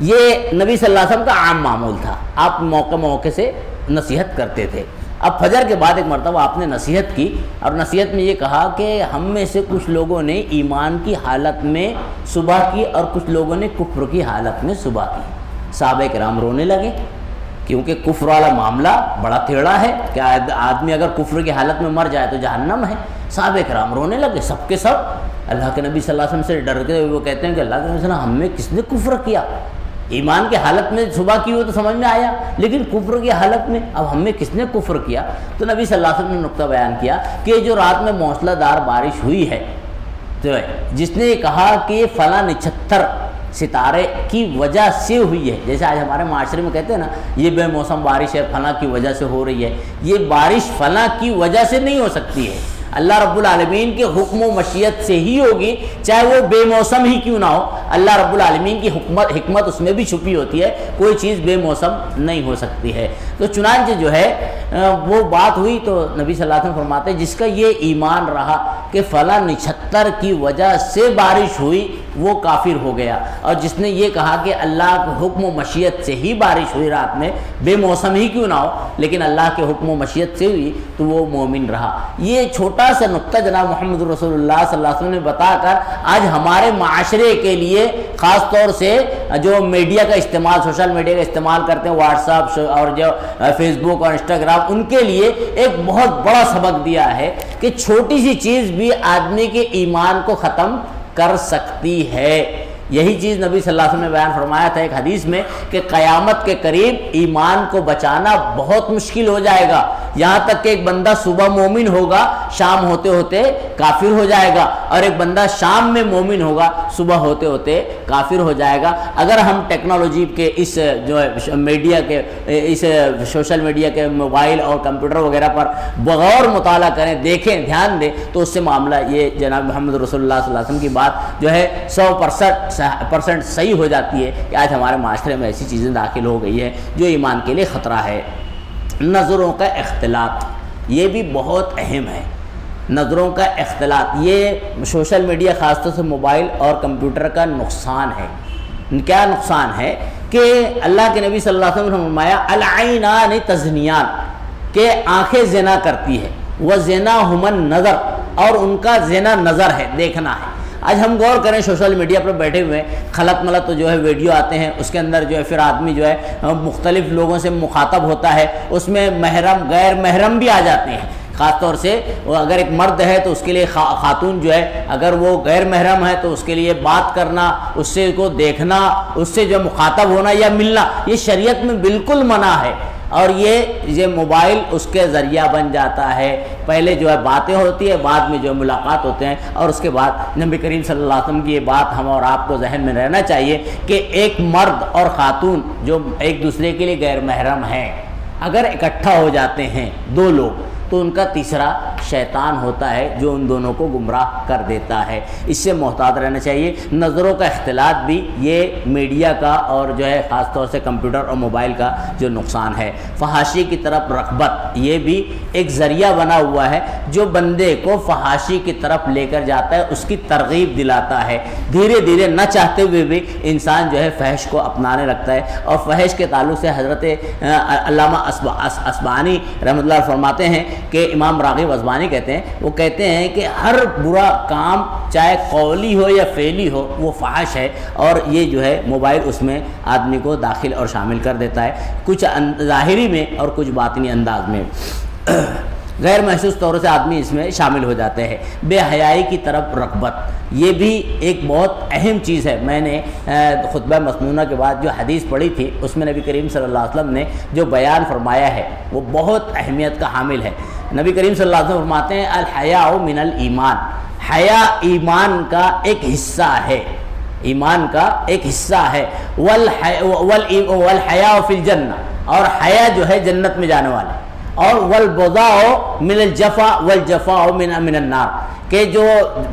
[SPEAKER 1] یہ نبی صلی اللہ علیہ وسلم کا عام معمول تھا، آپ موقع سے نصیحت کرتے تھے. اب فجر کے بعد ایک مرتبہ آپ نے نصیحت کی، اور نصیحت میں یہ کہا کہ ہم میں سے کچھ لوگوں نے ایمان کی حالت میں صبح کی اور کچھ لوگوں نے کفر کی حالت میں صبح کی. صحابہ کرام رونے لگے، کیونکہ کفر والا معاملہ بڑا ٹیڑھا ہے کہ آدمی اگر کفر کی حالت میں مر جائے تو جہنم ہے. صحابہ کرام رونے لگے سب کے سب. اللہ کے نبی صلی اللہ علیہ وسلم سے ڈرتے ہوئے وہ کہتے ہیں کہ اللہ کے نبی صلی اللہ علیہ وسلم ہم میں کس نے کفر کیا؟ ایمان کی حالت میں صبح کی ہو تو سمجھ میں آیا، لیکن کفر کی حالت میں اب ہم میں کس نے کفر کیا؟ تو نبی صلی اللہ علیہ وسلم نے نقطہ بیان کیا کہ جو رات میں موسلا دار بارش ہوئی ہے تو جس نے یہ کہا کہ فلاں 76 ستارے کی وجہ سے ہوئی ہے، جیسے آج ہمارے معاشرے میں کہتے ہیں نا یہ بے موسم بارش ہے فلاں کی وجہ سے ہو رہی ہے، یہ بارش فلاں کی وجہ سے نہیں ہو سکتی ہے، اللہ رب العالمین کے حکم و مشیت سے ہی ہوگی، چاہے وہ بے موسم ہی کیوں نہ ہو. اللہ رب العالمین کی حکمت اس میں بھی چھپی ہوتی ہے، کوئی چیز بے موسم نہیں ہو سکتی ہے. تو چنانچہ جو ہے وہ بات ہوئی تو نبی صلی اللہ علیہ وسلم فرماتے ہیں جس کا یہ ایمان رہا کہ فلاں 76 کی وجہ سے بارش ہوئی وہ کافر ہو گیا، اور جس نے یہ کہا کہ اللہ کے حکم و مشیت سے ہی بارش ہوئی رات میں، بے موسم ہی کیوں نہ ہو لیکن اللہ کے حکم و مشیت سے ہوئی، تو وہ مومن رہا. یہ چھوٹا سا نقطہ جناب محمد رسول اللہ صلی اللہ علیہ وسلم نے بتا کر آج ہمارے معاشرے کے لیے خاص طور سے جو میڈیا کا استعمال، سوشل میڈیا کا استعمال کرتے ہیں، واٹس ایپ اور جو فیس بک اور انسٹاگرام، ان کے لیے ایک بہت بڑا سبق دیا ہے کہ چھوٹی سی چیز بھی آدمی کے ایمان کو ختم کر سکتی ہے. یہی چیز نبی صلی اللہ علیہ وسلم نے بیان فرمایا تھا ایک حدیث میں کہ قیامت کے قریب ایمان کو بچانا بہت مشکل ہو جائے گا، یہاں تک کہ ایک بندہ صبح مومن ہوگا، شام ہوتے ہوتے کافر ہو جائے گا، اور ایک بندہ شام میں مومن ہوگا، صبح ہوتے ہوتے کافر ہو جائے گا۔ اگر ہم ٹیکنالوجی کے اس جو ہے میڈیا کے اس سوشل میڈیا کے موبائل اور کمپیوٹر وغیرہ پر بغور مطالعہ کریں، دیکھیں، دھیان دیں، تو اس سے معاملہ یہ جناب محمد رسول اللہ صلی اللہ علیہ وسلم کی بات جو ہے 100% صحیح ہو جاتی ہے کہ آج ہمارے معاشرے میں ایسی چیزیں داخل ہو گئی ہیں جو ایمان کے لیے خطرہ ہے۔ نظروں کا اختلاط یہ بھی بہت اہم ہے۔ نظروں کا اختلاط یہ سوشل میڈیا خاص طور سے موبائل اور کمپیوٹر کا نقصان ہے۔ کیا نقصان ہے کہ اللہ کے نبی صلی اللہ علیہ وسلم نے فرمایا العینان تزنیان، کہ آنکھیں زنا کرتی ہے، وزناہما النظر، اور ان کا زنا نظر ہے، دیکھنا ہے۔ آج ہم غور کریں سوشل میڈیا پر بیٹھے ہوئے خلط ملط جو ہے ویڈیو آتے ہیں، اس کے اندر جو ہے پھر آدمی جو ہے مختلف لوگوں سے مخاطب ہوتا ہے، اس میں محرم غیر محرم بھی آ جاتے ہیں۔ خاص طور سے اگر ایک مرد ہے تو اس کے لیے خاتون جو ہے اگر وہ غیر محرم ہے تو اس کے لیے بات کرنا، اس سے کو دیکھنا، اس سے جو مخاطب ہونا یا ملنا، یہ شریعت میں بالکل منع ہے۔ اور یہ موبائل اس کے ذریعہ بن جاتا ہے۔ پہلے جو ہے باتیں ہوتی ہے، بعد میں جو ملاقات ہوتے ہیں، اور اس کے بعد نبی کریم صلی اللہ علیہ وسلم کی یہ بات ہم اور آپ کو ذہن میں رہنا چاہیے کہ ایک مرد اور خاتون جو ایک دوسرے کے لیے غیر محرم ہیں، اگر اکٹھا ہو جاتے ہیں دو لوگ، تو ان کا تیسرا شیطان ہوتا ہے جو ان دونوں کو گمراہ کر دیتا ہے۔ اس سے محتاط رہنا چاہیے۔ نظروں کا اختلاط بھی یہ میڈیا کا اور جو ہے خاص طور سے کمپیوٹر اور موبائل کا جو نقصان ہے۔ فحاشی کی طرف رغبت یہ بھی ایک ذریعہ بنا ہوا ہے جو بندے کو فحاشی کی طرف لے کر جاتا ہے، اس کی ترغیب دلاتا ہے۔ دھیرے دھیرے نہ چاہتے ہوئے بھی انسان جو ہے فحش کو اپنانے لگتا ہے۔ اور فحش کے تعلق سے حضرت علامہ اصبہانی رحمۃ اللہ فرماتے ہیں کہ امام راغب اصبہانی کہتے ہیں، وہ کہتے ہیں کہ ہر برا کام چاہے قولی ہو یا فعلی ہو وہ فحش ہے، اور یہ جو ہے موبائل اس میں آدمی کو داخل اور شامل کر دیتا ہے، کچھ ظاہری میں اور کچھ باطنی انداز میں۔ غیر محسوس طور سے آدمی اس میں شامل ہو جاتے ہیں۔ بے حیائی کی طرف رغبت یہ بھی ایک بہت اہم چیز ہے۔ میں نے خطبہ مسنونہ کے بعد جو حدیث پڑھی تھی اس میں نبی کریم صلی اللہ علیہ وسلم نے جو بیان فرمایا ہے وہ بہت اہمیت کا حامل ہے۔ نبی کریم صلی اللہ علیہ وسلم فرماتے ہیں الحیاء من الایمان، حیا ایمان کا ایک حصہ ہے، ایمان کا ایک حصہ ہے۔ والحیاء فی الجنہ، اور حیا جو ہے جنت میں جانے والا۔ اور والبضاء من الجفا والجفاء من النار، کہ جو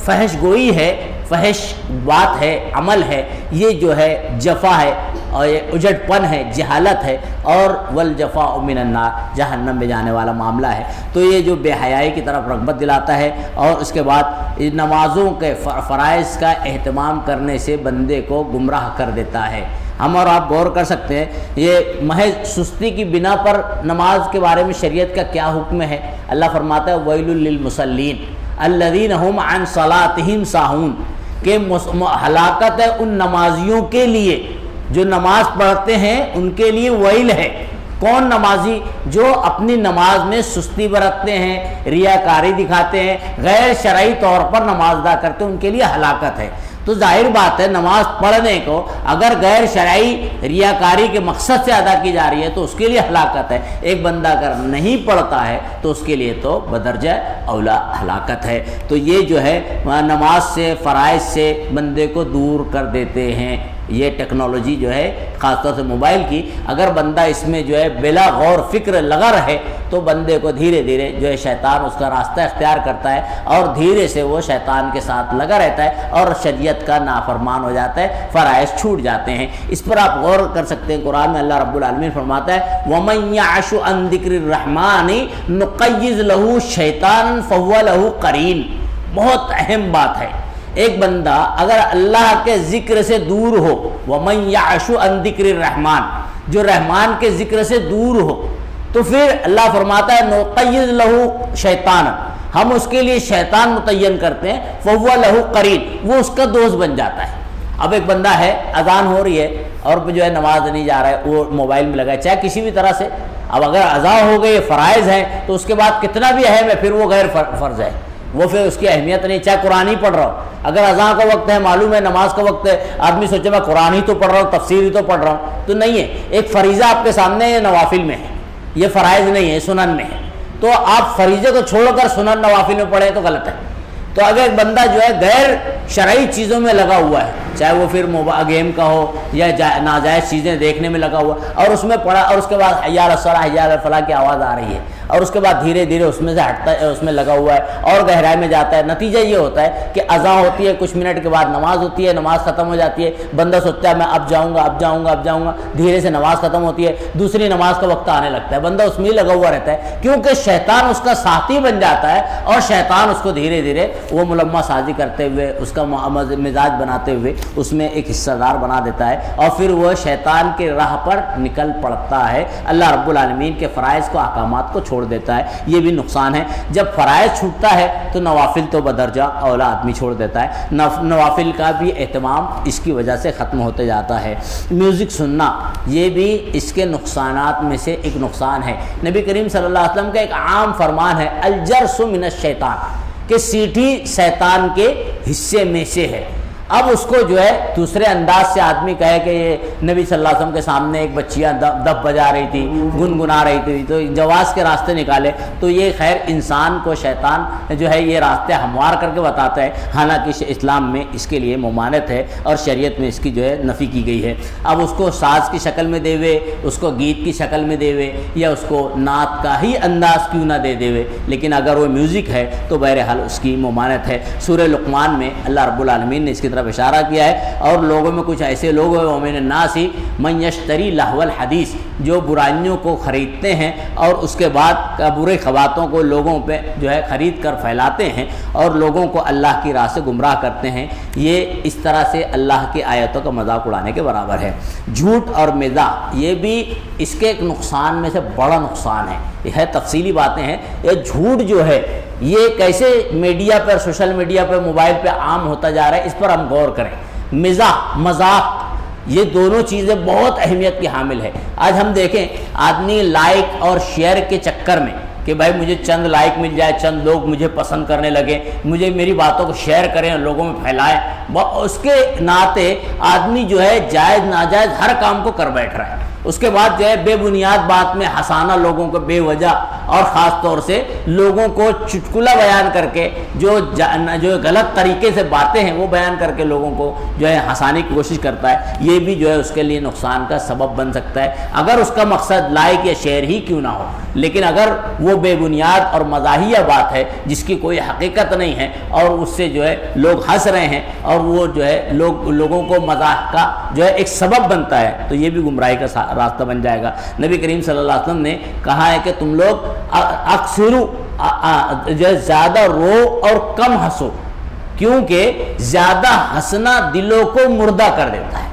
[SPEAKER 1] فحش گوئی ہے، فحش بات ہے، عمل ہے، یہ جو ہے جفا ہے اور یہ اجڑ پن ہے، جہالت ہے، اور والجفاء من النار جہنم میں جانے والا معاملہ ہے۔ تو یہ جو بے حیائی کی طرف رغبت دلاتا ہے، اور اس کے بعد نمازوں کے فرائض کا اہتمام کرنے سے بندے کو گمراہ کر دیتا ہے۔ ہم اور آپ غور کر سکتے ہیں یہ محض سستی کی بنا پر نماز کے بارے میں شریعت کا کیا حکم ہے۔ اللہ فرماتا ہے ویل للمصلین الذین هم عن صلاتهم ساہون، کہ ہلاکت ہے ان نمازیوں کے لیے جو نماز پڑھتے ہیں، ان کے لیے ویل ہے۔ کون نمازی؟ جو اپنی نماز میں سستی برتتے ہیں، ریاکاری دکھاتے ہیں، غیر شرعی طور پر نماز ادا کرتے ہیں، ان کے لیے ہلاکت ہے۔ تو ظاہر بات ہے نماز پڑھنے کو اگر غیر شرعی ریاکاری کے مقصد سے ادا کی جا رہی ہے تو اس کے لیے ہلاکت ہے۔ ایک بندہ اگر نہیں پڑھتا ہے تو اس کے لیے تو بدرجہ اولا ہلاکت ہے۔ تو یہ جو ہے نماز سے، فرائض سے بندے کو دور کر دیتے ہیں۔ یہ ٹیکنالوجی جو ہے خاص طور سے موبائل کی، اگر بندہ اس میں جو ہے بلا غور فکر لگا رہے تو بندے کو دھیرے دھیرے جو ہے شیطان اس کا راستہ اختیار کرتا ہے، اور دھیرے سے وہ شیطان کے ساتھ لگا رہتا ہے اور شریعت کا نافرمان ہو جاتا ہے، فرائض چھوٹ جاتے ہیں۔ اس پر آپ غور کر سکتے ہیں، قرآن میں اللہ رب العالمین فرماتا ہے وَمَن يَعْشُ عَن ذِكْرِ الرَّحْمَنِ نُقَيِّضْ لَهُ شَيْطَانًا فَهُوَ لَهُ قَرِينٌ۔ بہت اہم بات ہے، ایک بندہ اگر اللہ کے ذکر سے دور ہو، وَمَن يَعْشُ عَن ذِكْرِ الرَّحْمَنِ، جو رحمان کے ذکر سے دور ہو، تو پھر اللہ فرماتا ہے نُقَيِّضْ لَهُ شَيْطَانًا، ہم اس کے لیے شیطان متعین کرتے ہیں، فَهُوَ لَهُ قَرِينٌ، وہ اس کا دوست بن جاتا ہے۔ اب ایک بندہ ہے، اذان ہو رہی ہے اور جو ہے نماز نہیں جا رہا ہے، وہ موبائل میں لگا ہے، چاہے کسی بھی طرح سے۔ اب اگر اذان ہو گئی، فرائض ہیں، تو اس کے بعد کتنا بھی اہم ہے پھر وہ غیر فرض ہے، وہ پھر اس کی اہمیت نہیں، چاہے قرآن ہی پڑھ رہا ہو۔ اگر اذان کا وقت ہے، معلوم ہے نماز کا وقت ہے، آدمی سوچے میں قرآن ہی تو پڑھ رہا ہوں، تفسیر ہی تو پڑھ رہا ہوں، تو نہیں ہے۔ ایک فریضہ آپ کے سامنے یہ نوافل میں ہے، یہ فرائض نہیں ہے، سنن میں ہے، تو آپ فریضے کو چھوڑ کر سنن نوافل میں پڑھیں تو غلط ہے۔ تو اگر ایک بندہ جو ہے غیر شرعی چیزوں میں لگا ہوا ہے، چاہے وہ پھر گیم کا ہو یا ناجائز چیزیں دیکھنے میں لگا ہوا، اور اس میں پڑا، اور اس کے بعد حی علی الصلاۃ حی علی الفلاح کی آواز آ رہی ہے، اور اس کے بعد دھیرے دھیرے اس میں سے ہٹتا ہے، اس میں لگا ہوا ہے اور گہرائی میں جاتا ہے، نتیجہ یہ ہوتا ہے کہ اذان ہوتی ہے، کچھ منٹ کے بعد نماز ہوتی ہے، نماز ختم ہو جاتی ہے، بندہ سوچتا ہے میں اب جاؤں گا اب جاؤں گا اب جاؤں گا، دھیرے سے نماز ختم ہوتی ہے، دوسری نماز کا وقت آنے لگتا ہے، بندہ اس میں ہی لگا ہوا رہتا ہے، کیونکہ شیطان اس کا ساتھی بن جاتا ہے، اور شیطان اس کو دھیرے دھیرے وہ ملمہ سازی کرتے ہوئے، اس کا مزاج بناتے ہوئے اس میں ایک حصہ دار بنا دیتا ہے، اور پھر وہ شیطان کے راہ پر نکل پڑتا ہے، اللہ رب العالمین کے فرائض کو احکامات کو چھوڑ دیتا ہے۔ یہ بھی نقصان ہے، جب فرائض چھوٹتا ہے تو نوافل تو بدرجہ اولا آدمی چھوڑ دیتا ہے، نوافل کا بھی اہتمام اس کی وجہ سے ختم ہوتے جاتا ہے۔ میوزک سننا یہ بھی اس کے نقصانات میں سے ایک نقصان ہے۔ نبی کریم صلی اللہ علیہ وسلم کا ایک عام فرمان ہے الجرس من الشیطان، کہ سیٹھی شیطان کے حصے میں سے ہے۔ اب اس کو جو ہے دوسرے انداز سے آدمی کہے کہ یہ نبی صلی اللہ علیہ وسلم کے سامنے ایک بچیاں دف بجا رہی تھی، گنگنا رہی تھی، تو جواز کے راستے نکالے، تو یہ خیر انسان کو شیطان جو ہے یہ راستے ہموار کر کے بتاتا ہے، حالانکہ اسلام میں اس کے لیے ممانعت ہے اور شریعت میں اس کی جو ہے نفی کی گئی ہے۔ اب اس کو ساز کی شکل میں دے وے، اس کو گیت کی شکل میں دے وے، یا اس کو نعت کا ہی انداز کیوں نہ دے وے، لیکن اگر وہ میوزک ہے تو بہرحال اس کی ممانعت ہے۔ سورہ لقمان میں اللہ رب العالمین نے اس کی طرف اشارہ کیا ہے، اور لوگوں میں کچھ ایسے لوگ ہیں ومن الناس من یشتری لہو الحدیث، جو برائیوں کو خریدتے ہیں اور اس کے بعد برے خباتوں کو لوگوں پہ جو ہے خرید کر پھیلاتے ہیں اور لوگوں کو اللہ کی راہ سے گمراہ کرتے ہیں۔ یہ اس طرح سے اللہ کی آیتوں کا مذاق اڑانے کے برابر ہے۔ جھوٹ اور مزاح یہ بھی اس کے ایک نقصان میں سے بڑا نقصان ہے، یہ ہے تفصیلی باتیں ہیں۔ یہ جھوٹ جو ہے یہ کیسے میڈیا پر، سوشل میڈیا پر، موبائل پہ عام ہوتا جا رہا ہے، اس پر ہم غور کریں۔ مزاح، مذاق، یہ دونوں چیزیں بہت اہمیت کی حامل ہے۔ آج ہم دیکھیں آدمی لائک اور شیئر کے چکر میں کہ بھائی مجھے چند لائک مل جائے، چند لوگ مجھے پسند کرنے لگے، مجھے میری باتوں کو شیئر کریں اور لوگوں میں پھیلائیں، اس کے ناطے آدمی جو ہے جائز ناجائز ہر کام کو کر بیٹھ رہا ہے۔ اس کے بعد جو ہے بے بنیاد بات میں ہنسانا لوگوں کو بے وجہ، اور خاص طور سے لوگوں کو چٹکلا بیان کر کے جو غلط طریقے سے باتیں ہیں وہ بیان کر کے لوگوں کو جو ہے ہنسانے کی کوشش کرتا ہے۔ یہ بھی جو ہے اس کے لیے نقصان کا سبب بن سکتا ہے، اگر اس کا مقصد لائک یا شیئر ہی کیوں نہ ہو۔ لیکن اگر وہ بے بنیاد اور مزاحیہ بات ہے جس کی کوئی حقیقت نہیں ہے اور اس سے جو ہے لوگ ہنس رہے ہیں اور وہ جو ہے لوگوں کو مزاح کا جو ہے ایک سبب بنتا ہے، تو یہ بھی گمراہی کا راستہ بن جائے گا۔ نبی کریم صلی اللہ علیہ وسلم نے کہا ہے کہ تم لوگ اکثرو جو ہے زیادہ رو اور کم ہنسو، کیونکہ زیادہ ہنسنا دلوں کو مردہ کر دیتا ہے،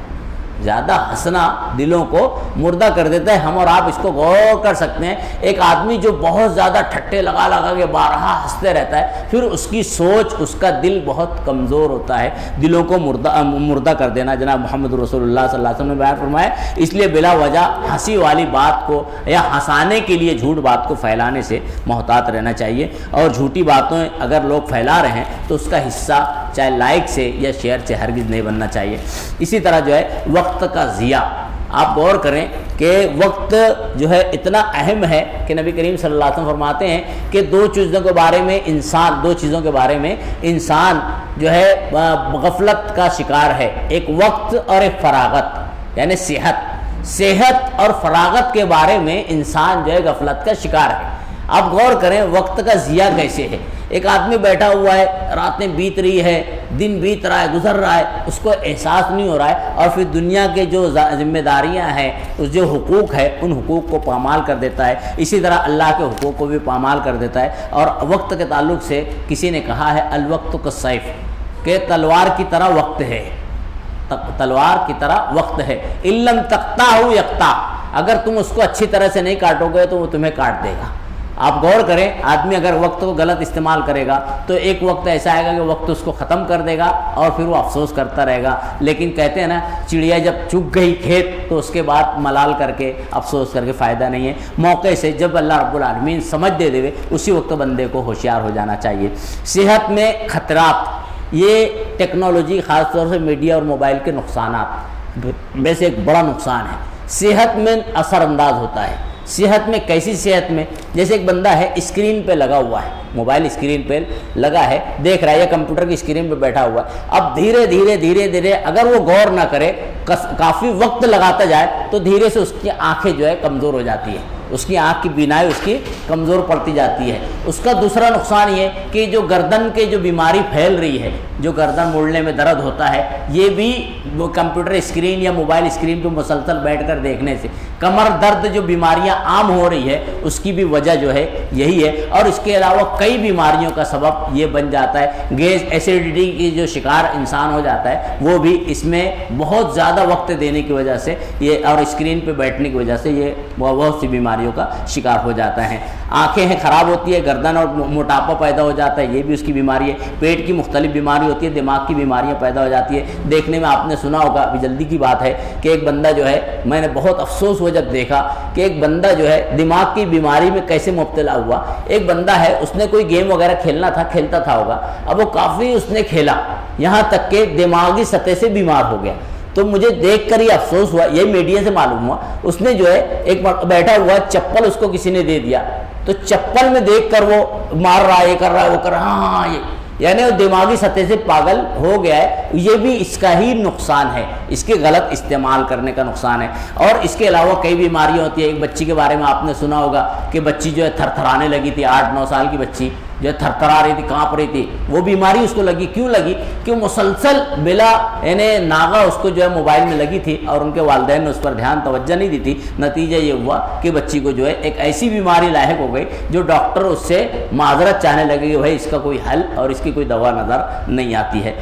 [SPEAKER 1] زیادہ ہنسنا دلوں کو مردہ کر دیتا ہے۔ ہم اور آپ اس کو غور کر سکتے ہیں، ایک آدمی جو بہت زیادہ ٹھٹے لگا لگا کے بارہا ہنستے رہتا ہے، پھر اس کی سوچ، اس کا دل بہت کمزور ہوتا ہے۔ دلوں کو مردہ کر دینا جناب محمد رسول اللہ صلی اللہ علیہ وسلم نے بیان فرمایا، اس لیے بلا وجہ ہنسی والی بات کو یا ہنسانے کے لیے جھوٹ بات کو پھیلانے سے محتاط رہنا چاہیے، اور جھوٹی باتیں اگر لوگ پھیلا رہے ہیں تو اس کا حصہ چاہے لائک سے یا شیئر سے ہرگز نہیں بننا چاہیے۔ اسی طرح جو ہے وقت کا ضیاع، آپ غور کریں کہ وقت جو ہے اتنا اہم ہے کہ نبی کریم صلی اللہ علیہ وسلم فرماتے ہیں کہ دو چیزوں کے بارے میں انسان جو ہے غفلت کا شکار ہے، ایک وقت اور ایک فراغت، یعنی صحت اور فراغت کے بارے میں انسان جو ہے غفلت کا شکار ہے۔ آپ غور کریں وقت کا ضیاع کیسے ہے۔ ایک آدمی بیٹھا ہوا ہے، راتیں بیت رہی ہے، دن بیت رہا ہے، گزر رہا ہے، اس کو احساس نہیں ہو رہا ہے، اور پھر دنیا کے جو ذمہ داریاں ہیں، اس جو حقوق ہے، ان حقوق کو پامال کر دیتا ہے۔ اسی طرح اللہ کے حقوق کو بھی پامال کر دیتا ہے۔ اور وقت کے تعلق سے کسی نے کہا ہے الوقت کالسیف، کہ تلوار کی طرح وقت ہے، تلوار کی طرح وقت ہے، ان لم تقطعہ یقطع، اگر تم اس کو اچھی طرح سے نہیں کاٹو گے تو وہ تمہیں کاٹ دے گا۔ آپ غور کریں، آدمی اگر وقت کو غلط استعمال کرے گا تو ایک وقت ایسا آئے گا کہ وقت اس کو ختم کر دے گا اور پھر وہ افسوس کرتا رہے گا۔ لیکن کہتے ہیں نا، چڑیا جب چگ گئی کھیت تو اس کے بعد ملال کر کے افسوس کر کے فائدہ نہیں ہے۔ موقع سے جب اللہ رب العالمین سمجھ دے دے اسی وقت بندے کو ہوشیار ہو جانا چاہیے۔ صحت میں خطرات، یہ ٹیکنالوجی خاص طور سے میڈیا اور موبائل کے نقصانات میں سے ایک بڑا نقصان ہے۔ صحت میں اثر انداز ہوتا ہے، صحت میں کیسی صحت میں؟ جیسے ایک بندہ ہے اسکرین پہ لگا ہوا ہے، موبائل اسکرین پہ لگا ہے، دیکھ رہا ہے یا کمپیوٹر کی اسکرین پہ بیٹھا ہوا ہے، اب دھیرے دھیرے اگر وہ غور نہ کرے، کافی وقت لگاتا جائے تو دھیرے سے اس کی آنکھیں جو ہے کمزور ہو جاتی ہیں، اس کی آنکھ کی بینائی اس کی کمزور پڑتی جاتی ہے۔ اس کا دوسرا نقصان یہ کہ جو گردن کے جو بیماری پھیل رہی ہے، جو گردن موڑنے میں درد ہوتا ہے، یہ بھی وہ کمپیوٹر اسکرین یا موبائل اسکرین پہ مسلسل بیٹھ کر دیکھنے سے، کمر درد جو بیماریاں عام ہو رہی ہے اس کی بھی وجہ جو ہے یہی ہے۔ اور اس کے علاوہ کئی بیماریوں کا سبب یہ بن جاتا ہے، گیس ایسیڈیٹی کی جو شکار انسان ہو جاتا ہے وہ بھی اس میں بہت زیادہ وقت دینے کی وجہ سے یہ، اور اسکرین پہ بیٹھنے کی وجہ سے یہ بہت سی بیماریوں کا شکار ہو جاتا ہے۔ آنکھیں خراب ہوتی ہے، گردن اور موٹاپا پیدا ہو جاتا ہے، یہ بھی اس کی بیماری ہے۔ پیٹ کی مختلف بیماری ہوتی ہے، دماغ کی بیماریاں پیدا ہو جاتی ہے۔ دیکھنے میں آپ نے سنا ہوگا، ابھی جلدی کی بات ہے کہ ایک بندہ جو ہے، میں نے بہت افسوس ہوا جب دیکھا کہ ایک بندہ جو ہے دماغ کی بیماری میں کیسے مبتلا ہوا۔ ایک بندہ ہے، اس نے کوئی گیم وغیرہ کھیلتا تھا ہوگا، اب وہ کافی اس نے کھیلا، یہاں تک کہ دماغی سطح سے بیمار ہو گیا۔ تو مجھے دیکھ کر یہ افسوس ہوا، یہ میڈیا سے معلوم ہوا، اس نے جو ہے ایک بیٹھا ہوا چپل اس کو کسی نے دے دیا، تو چپل میں دیکھ کر وہ مار رہا ہے، یہ کر رہا ہے، وہ کر رہا ہے، ہاں یہ یعنی وہ دماغی سطح سے پاگل ہو گیا ہے۔ یہ بھی اس کا ہی نقصان ہے، اس کے غلط استعمال کرنے کا نقصان ہے۔ اور اس کے علاوہ کئی بیماریاں ہوتی ہیں۔ ایک بچی کے بارے میں آپ نے سنا ہوگا کہ بچی جو ہے تھر تھرانے لگی تھی، 8-9 سال کی بچی جو ہے تھر تھرا رہی تھی، کانپ رہی تھی، وہ بیماری اس کو لگی۔ کیوں لگی؟ کہ مسلسل بلا یعنی ناغہ اس کو جو ہے موبائل میں لگی تھی، اور ان کے والدین نے اس پر دھیان توجہ نہیں دی تھی۔ نتیجہ یہ ہوا کہ بچی کو جو ہے ایک ایسی بیماری لاحق ہو گئی جو ڈاکٹر اس سے معذرت چاہنے لگے کہ بھائی اس کا کوئی حل اور اس کی کوئی دوا نظر نہیں آتی ہے۔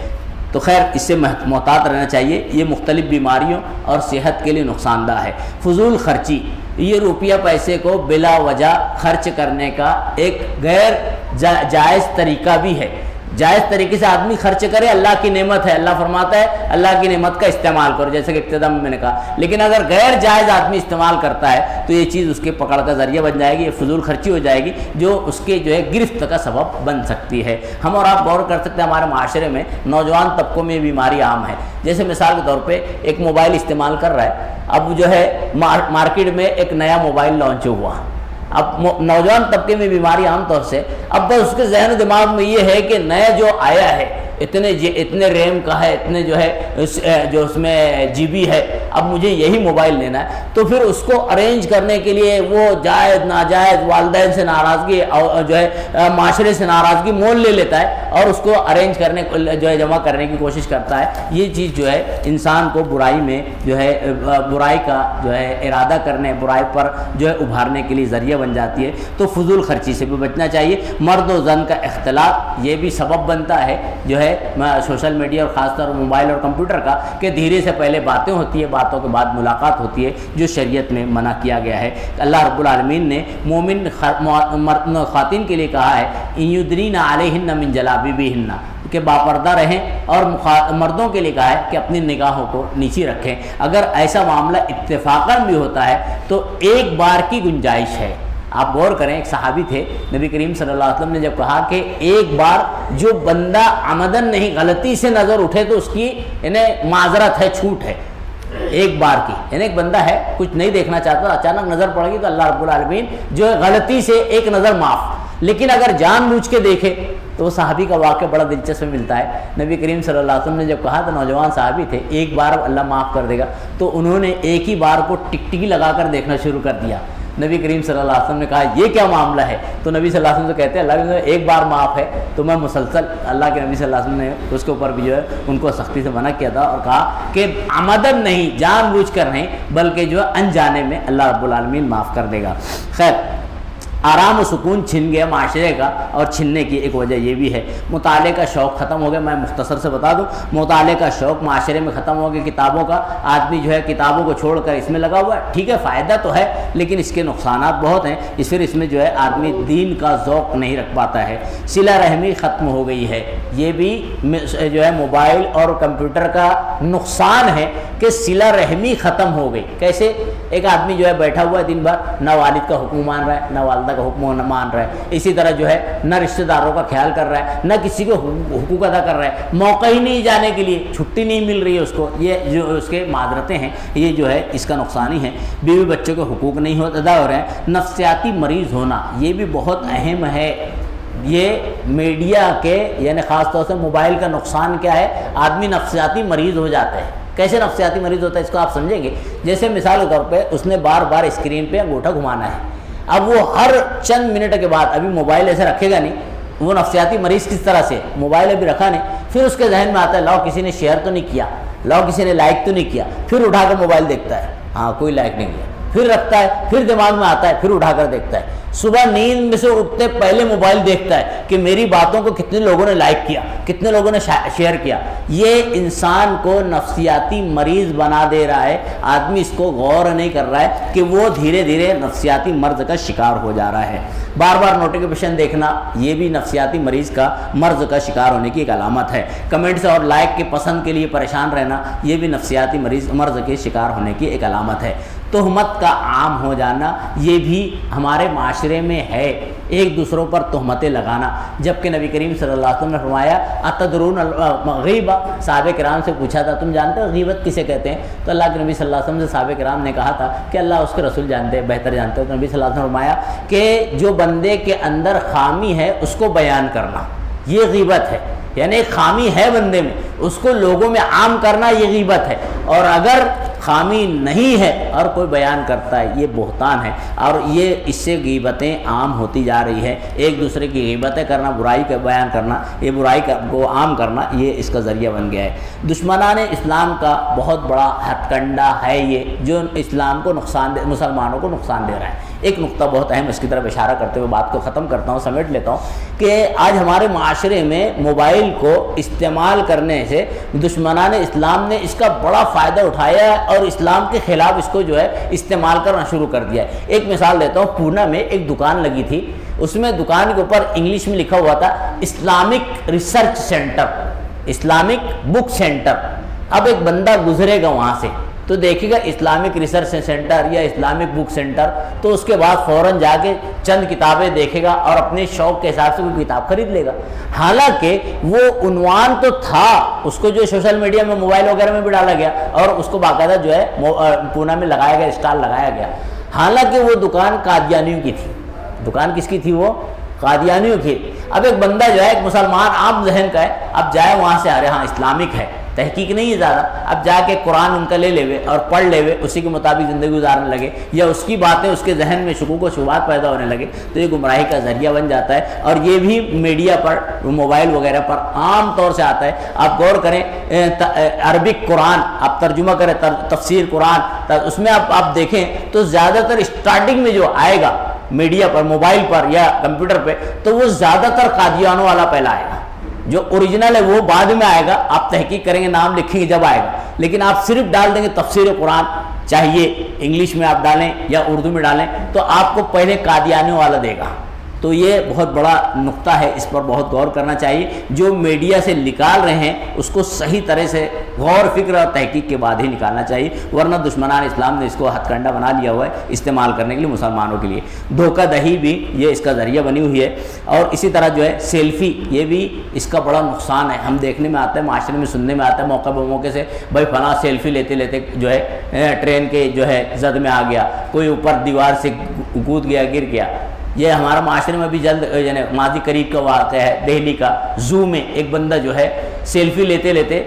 [SPEAKER 1] تو خیر اس سے محتاط رہنا چاہیے، یہ مختلف بیماریوں اور صحت کے لیے نقصان دہ ہے۔ فضول خرچی، یہ روپیہ پیسے کو بلا وجہ خرچ کرنے کا ایک غیر جائز طریقہ بھی ہے۔ جائز طریقے سے آدمی خرچ کرے، اللہ کی نعمت ہے، اللہ فرماتا ہے اللہ کی نعمت کا استعمال کرو، جیسے کہ ابتدا میں نے کہا۔ لیکن اگر غیر جائز آدمی استعمال کرتا ہے تو یہ چیز اس کے پکڑ کا ذریعہ بن جائے گی، یہ فضول خرچی ہو جائے گی جو اس کے جو ہے گرفت کا سبب بن سکتی ہے۔ ہم اور آپ غور کر سکتے ہیں، ہمارے معاشرے میں نوجوان طبقوں میں یہ بیماری عام ہے۔ جیسے مثال کے طور پہ ایک موبائل استعمال کر رہا ہے، اب جو ہے مارکیٹ میں ایک نیا موبائل لانچ ہوا، اب نوجوان طبقے میں بیماری عام طور سے اب بس اس کے ذہن و دماغ میں یہ ہے کہ نیا جو آیا ہے اتنے ریم کا ہے، اتنے جو ہے جو اس میں جی بی ہے، اب مجھے یہی موبائل لینا ہے۔ تو پھر اس کو ارینج کرنے کے لیے وہ جائز ناجائز، والدین سے ناراضگی اور جو ہے معاشرے سے ناراضگی مول لے لیتا ہے اور اس کو ارینج کرنے جو ہے جمع کرنے کی کوشش کرتا ہے۔ یہ چیز جو ہے انسان کو برائی میں جو ہے برائی کا جو ہے ارادہ کرنے، برائی پر جو ہے ابھارنے کے لیے ذریعہ بن جاتی ہے۔ تو فضول خرچی سے بھی بچنا چاہیے۔ مرد و زن کا اختلاط یہ بھی سبب بنتا ہے جو ہے سوشل میڈیا اور خاص طور موبائل اور کمپیوٹر کا، کہ دھیرے سے پہلے باتیں ہوتی ہے، باتوں کے بعد ملاقات ہوتی ہے، جو شریعت میں منع کیا گیا ہے۔ اللہ رب العالمین نے مومن خواتین کے لیے کہا ہے یدنین علیہن من جلابیبہن، کہ باپردہ رہیں، اور مردوں کے لیے کہا ہے کہ اپنی نگاہوں کو نیچی رکھیں۔ اگر ایسا معاملہ اتفاقاً بھی ہوتا ہے تو ایک بار کی گنجائش ہے۔ آپ غور کریں، ایک صحابی تھے، نبی کریم صلی اللہ علیہ وسلم نے جب کہا کہ ایک بار جو بندہ عمدن نہیں غلطی سے نظر اٹھے تو اس کی معذرت ہے، چھوٹ ہے، ایک بار کی، یعنی ایک بندہ ہے کچھ نہیں دیکھنا چاہتا، اچانک نظر پڑے گی تو اللہ رب العالمین جو ہے غلطی سے ایک نظر معاف۔ لیکن اگر جان بوجھ کے دیکھے تو وہ صحابی کا واقعہ بڑا دلچسپ ملتا ہے۔ نبی کریم صلی اللہ علیہ وسلم نے جب کہا تو نوجوان صحابی تھے ایک بار اللہ معاف کر دے گا، تو انہوں نے ایک ہی بار کو ٹکٹکی لگا کر دیکھنا شروع کر دیا۔ نبی کریم صلی اللہ علیہ وسلم نے کہا یہ کیا معاملہ ہے؟ تو نبی صلی اللہ علیہ وسلم سے کہتے ہیں اللہ کے ایک بار معاف ہے تو میں مسلسل، اللہ کے نبی صلی اللہ علیہ وسلم نے اس کے اوپر بھی جو ہے ان کو سختی سے منع کیا تھا اور کہا کہ عمدن نہیں، جان بوجھ کر نہیں، بلکہ جو ہے انجانے میں اللہ رب العالمین معاف کر دے گا۔ خیر، آرام و سکون چھن گیا معاشرے کا، اور چھننے کی ایک وجہ یہ بھی ہے مطالعے کا شوق ختم ہو گیا۔ میں مختصر سے بتا دوں، مطالعے کا شوق معاشرے میں ختم ہو گیا، کتابوں کا، آدمی جو ہے کتابوں کو چھوڑ کر اس میں لگا ہوا ہے۔ ٹھیک ہے، فائدہ تو ہے لیکن اس کے نقصانات بہت ہیں، اس میں جو ہے آدمی دین کا ذوق نہیں رکھ پاتا ہے۔ صلہ رحمی ختم ہو گئی ہے، یہ بھی جو ہے موبائل اور کمپیوٹر کا نقصان ہے کہ صلہ رحمی ختم ہو گئی۔ کیسے؟ ایک آدمی جو ہے بیٹھا ہوا ہے دن بھر، نہ والد کا حکم مان رہا ہے، نہ والدین پردہ کا حکم مان رہا ہے، اسی طرح جو ہے نہ رشتہ داروں کا خیال کر رہا ہے، نہ کسی کے حقوق ادا کر رہا ہے، موقع ہی نہیں جانے کے لیے، چھٹی نہیں مل رہی ہے اس کو، یہ جو اس کے معذرتیں ہیں، یہ جو ہے اس کا نقصان ہی ہے۔ بیوی بچوں کے حقوق نہیں ادا ہو رہے ہیں۔ نفسیاتی مریض ہونا یہ بھی بہت اہم ہے۔ یہ میڈیا کے یعنی خاص طور سے موبائل کا نقصان کیا ہے؟ آدمی نفسیاتی مریض ہو جاتا ہے۔ کیسے نفسیاتی مریض ہوتا ہے اس کو آپ سمجھیں گے، جیسے مثال کے طور پہ اس نے بار بار اسکرین پہ انگوٹھا گھمانا ہے، اب وہ ہر چند منٹ کے بعد ابھی موبائل ایسے رکھے گا نہیں، وہ نفسیاتی مریض کس طرح سے موبائل ابھی رکھا نہیں، پھر اس کے ذہن میں آتا ہے لاؤ کسی نے شیئر تو نہیں کیا، لاؤ کسی نے لائک تو نہیں کیا، پھر اٹھا کر موبائل دیکھتا ہے، ہاں کوئی لائک نہیں کیا، پھر رکھتا ہے، پھر دماغ میں آتا ہے، پھر اٹھا کر دیکھتا ہے، صبح نیند میں سے اٹھتے پہلے موبائل دیکھتا ہے کہ میری باتوں کو کتنے لوگوں نے لائک کیا، کتنے لوگوں نے شیئر کیا۔ یہ انسان کو نفسیاتی مریض بنا دے رہا ہے۔ آدمی اس کو غور نہیں کر رہا ہے کہ وہ دھیرے دھیرے نفسیاتی مرض کا شکار ہو جا رہا ہے۔ بار بار نوٹیفیکیشن دیکھنا یہ بھی نفسیاتی مریض کا مرض کا شکار ہونے کی ایک علامت ہے۔ کمنٹس اور لائک کے پسند کے لیے پریشان رہنا یہ بھی نفسیاتی مرض کے شکار ہونے کی ایک علامت ہے۔ تہمت کا عام ہو جانا یہ بھی ہمارے معاشرے میں ہے، ایک دوسروں پر تہمتیں لگانا، جبکہ نبی کریم صلی اللہ علیہ وسلم نے فرمایا اتدرون الغیبہ، صحابہ کرام سے پوچھا تھا تم جانتے ہو غیبت کسے کہتے ہیں؟ تو اللہ کے نبی صلی اللہ علیہ وسلم سے صحابہ کرام نے کہا تھا کہ اللہ اس کے رسول جانتے ہیں، بہتر جانتے ہو۔ تو نبی صلی اللہ علیہ وسلم نے فرمایا کہ جو بندے کے اندر خامی ہے اس کو بیان کرنا یہ غیبت ہے، یعنی ایک خامی ہے بندے میں اس کو لوگوں میں عام کرنا یہ غیبت ہے، اور اگر خامی نہیں ہے اور کوئی بیان کرتا ہے یہ بہتان ہے، اور یہ اس سے غیبتیں عام ہوتی جا رہی ہے۔ ایک دوسرے کی غیبتیں کرنا، برائی کا بیان کرنا، یہ برائی کو عام کرنا یہ اس کا ذریعہ بن گیا ہے۔ دشمنان اسلام کا بہت بڑا ہتھ کنڈا ہے یہ، جو اسلام کو مسلمانوں کو نقصان دے رہا ہے۔ ایک نقطہ بہت اہم اس کی طرف اشارہ کرتے ہوئے بات کو ختم کرتا ہوں، سمیٹ لیتا ہوں کہ آج ہمارے معاشرے میں موبائل کو استعمال کرنے سے دشمنان اسلام نے اس کا بڑا فائدہ اٹھایا ہے اور اسلام کے خلاف اس کو جو ہے استعمال کرنا شروع کر دیا ہے۔ ایک مثال دیتا ہوں، پونا میں ایک دکان لگی تھی، اس میں دکان کے اوپر انگلش میں لکھا ہوا تھا اسلامک ریسرچ سینٹر، اسلامک بک سینٹر۔ اب ایک بندہ گزرے گا وہاں سے تو دیکھے گا اسلامک ریسرچ سینٹر یا اسلامک بک سینٹر، تو اس کے بعد فوراً جا کے چند کتابیں دیکھے گا اور اپنے شوق کے حساب سے کوئی کتاب خرید لے گا۔ حالانکہ وہ عنوان تو تھا، اس کو جو سوشل میڈیا میں موبائل وغیرہ میں بھی ڈالا گیا اور اس کو باقاعدہ جو ہے پونا میں لگایا گیا، اسٹال لگایا گیا، حالانکہ وہ دکان قادیانیوں کی تھی۔ دکان کس کی تھی؟ وہ قادیانیوں کی۔ اب ایک بندہ جو ہے ایک مسلمان عام ذہن کا ہے، اب جائے وہاں سے، ارے ہاں اسلامک ہے، تحقیق نہیں ہے زیادہ، اب جا کے قرآن ان کا لے لے اور پڑھ لے، اسی کے مطابق زندگی گزارنے لگے، یا اس کی باتیں اس کے ذہن میں شکوک و شبہات پیدا ہونے لگے، تو یہ گمراہی کا ذریعہ بن جاتا ہے۔ اور یہ بھی میڈیا پر، موبائل وغیرہ پر عام طور سے آتا ہے۔ آپ غور کریں، عربک قرآن آپ ترجمہ کریں، تفسیر قرآن، اس میں آپ دیکھیں تو زیادہ تر اسٹارٹنگ میں جو آئے گا میڈیا پر، موبائل پر یا کمپیوٹر پہ، تو وہ زیادہ تر قادیانوں والا پہلا آئے گا۔ جو اوریجنل ہے وہ بعد میں آئے گا، آپ تحقیق کریں گے، نام لکھیں گے جب آئے گا، لیکن آپ صرف ڈال دیں گے تفسیر قرآن، چاہیے انگلش میں آپ ڈالیں یا اردو میں ڈالیں، تو آپ کو پہلے قادیانیوں والا دے گا۔ تو یہ بہت بڑا نقطہ ہے، اس پر بہت غور کرنا چاہیے۔ جو میڈیا سے نکال رہے ہیں اس کو صحیح طرح سے غور فکر اور تحقیق کے بعد ہی نکالنا چاہیے، ورنہ دشمنان اسلام نے اس کو ہتھ کنڈا بنا لیا ہوا ہے استعمال کرنے کے لیے مسلمانوں کے لیے۔ دھوکہ دہی بھی یہ اس کا ذریعہ بنی ہوئی ہے، اور اسی طرح جو ہے سیلفی، یہ بھی اس کا بڑا نقصان ہے۔ ہم دیکھنے میں آتا ہے، معاشرے میں سننے میں آتا ہے موقع بہ موقع سے، بھائی فلاں سیلفی لیتے لیتے جو ہے ٹرین کے جو ہے زد میں آ گیا، کوئی اوپر دیوار سے کود گیا، گر گیا۔ یہ ہمارا معاشرے میں بھی جلد یعنی ماضی قریب کا واقعہ ہے، دہلی کا زو میں ایک بندہ جو ہے سیلفی لیتے لیتے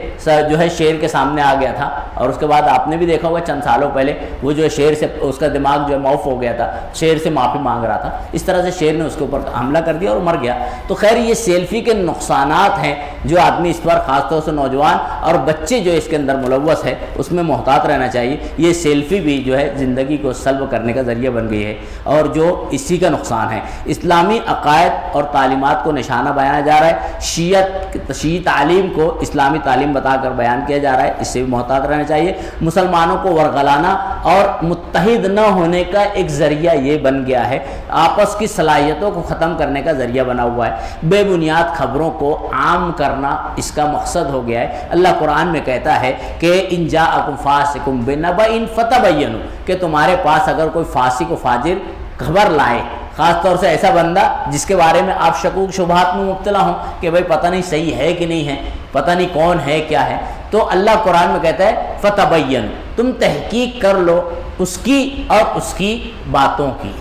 [SPEAKER 1] جو ہے شیر کے سامنے آ گیا تھا، اور اس کے بعد آپ نے بھی دیکھا ہوگا چند سالوں پہلے وہ جو ہے شیر سے اس کا دماغ جو ہے معاف ہو گیا تھا، شیر سے معافی مانگ رہا تھا، اس طرح سے شیر نے اس کے اوپر حملہ کر دیا اور مر گیا۔ تو خیر یہ سیلفی کے نقصانات ہیں جو آدمی اس پر خاص طور سے نوجوان اور بچے جو اس کے اندر ملوث ہے اس میں محتاط رہنا چاہیے۔ یہ سیلفی بھی جو ہے زندگی کو سلب کرنے کا ذریعہ بن گئی ہے، اور جو اسی کا نقصان ہے۔ اسلامی عقائد اور تعلیمات کو نشانہ بنایا جا رہا ہے، شیعی تعلیم کو اسلامی تعلیم بتا کر بیان کیا جا رہا ہے، اس سے بھی محتاط رہنا چاہیے۔ مسلمانوں کو ورغلانا اور متحد نہ ہونے کا ایک ذریعہ یہ بن گیا ہے، آپس کی صلاحیتوں کو ختم کرنے کا ذریعہ بنا ہوا ہے۔ بے بنیاد خبروں کو عام کرنا اس کا مقصد ہو گیا ہے۔ اللہ قرآن میں کہتا ہے کہ ان جاءکم فاسق بنبأ فتبینوا، کہ تمہارے پاس اگر کوئی فاسق و فاجر خبر لائے خاص طور سے ایسا بندہ جس کے بارے میں آپ شکوک شبہات میں مبتلا ہوں کہ بھائی پتہ نہیں صحیح ہے کہ نہیں ہے، پتہ نہیں کون ہے کیا ہے، تو اللہ قرآن میں کہتا ہے فتبین، تم تحقیق کر لو اس کی اور اس کی باتوں کی۔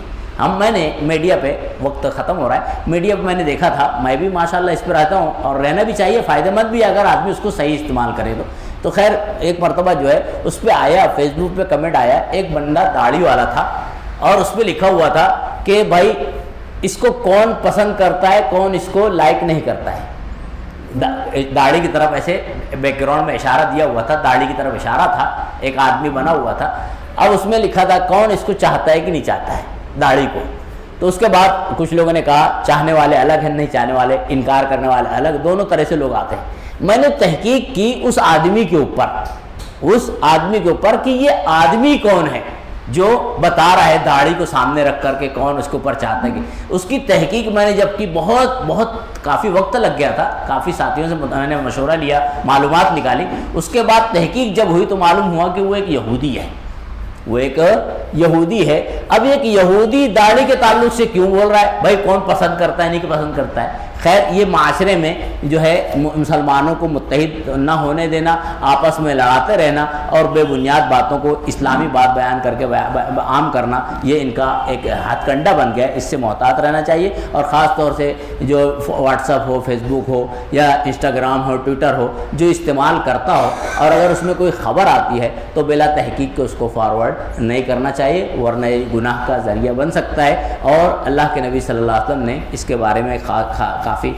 [SPEAKER 1] میں نے میڈیا پہ، وقت ختم ہو رہا ہے، میڈیا پہ میں نے دیکھا تھا، میں بھی ماشاءاللہ اس پہ رہتا ہوں اور رہنا بھی چاہیے، فائدہ مند بھی اگر آدمی اس کو صحیح استعمال کرے تو خیر ایک مرتبہ جو ہے اس پہ آیا، فیس بک پہ کمنٹ آیا، ایک بندہ داڑھی والا تھا اور اس پہ لکھا ہوا تھا کہ بھائی اس کو کون پسند کرتا ہے، کون اس کو لائک نہیں کرتا ہے۔ داڑھی کی طرف ایسے بیک گراؤنڈ میں اشارہ دیا ہوا تھا، داڑھی کی طرف اشارہ تھا، ایک آدمی بنا ہوا تھا، اب اس میں لکھا تھا کون اس کو چاہتا ہے کہ نہیں چاہتا ہے داڑھی کو۔ تو اس کے بعد کچھ لوگوں نے کہا چاہنے والے الگ ہیں، نہیں چاہنے والے، انکار کرنے والے الگ، دونوں طرح سے لوگ آتے ہیں۔ میں نے تحقیق کی اس آدمی کے اوپر کہ یہ آدمی کون ہے جو بتا رہا ہے داڑھی کو سامنے رکھ کر کے کون اس کے اوپر چاہتا ہے۔ کہ اس کی تحقیق میں نے جب کی، کافی وقت لگ گیا تھا، کافی ساتھیوں سے میں نے مشورہ لیا، معلومات نکالی، اس کے بعد تحقیق جب ہوئی تو معلوم ہوا کہ وہ ایک یہودی ہے، وہ ایک یہودی ہے۔ اب ایک یہودی داڑھی کے تعلق سے کیوں بول رہا ہے؟ بھائی کون پسند کرتا ہے، نہیں کہ پسند کرتا ہے۔ خیر یہ معاشرے میں جو ہے مسلمانوں کو متحد نہ ہونے دینا، آپس میں لڑاتے رہنا اور بے بنیاد باتوں کو اسلامی بات بیان کر کے عام کرنا، یہ ان کا ایک ہتھ کنڈا بن گیا ہے۔ اس سے محتاط رہنا چاہیے، اور خاص طور سے جو واٹس ایپ ہو، فیس بک ہو یا انسٹاگرام ہو، ٹویٹر ہو، جو استعمال کرتا ہو اور اگر اس میں کوئی خبر آتی ہے تو بلا تحقیق کے اس کو فارورڈ نہیں کرنا چاہیے، ورنہ یہ گناہ کا ذریعہ بن سکتا ہے۔ اور اللہ کے نبی صلی اللہ علیہ وسلم نے اس کے بارے میں کافی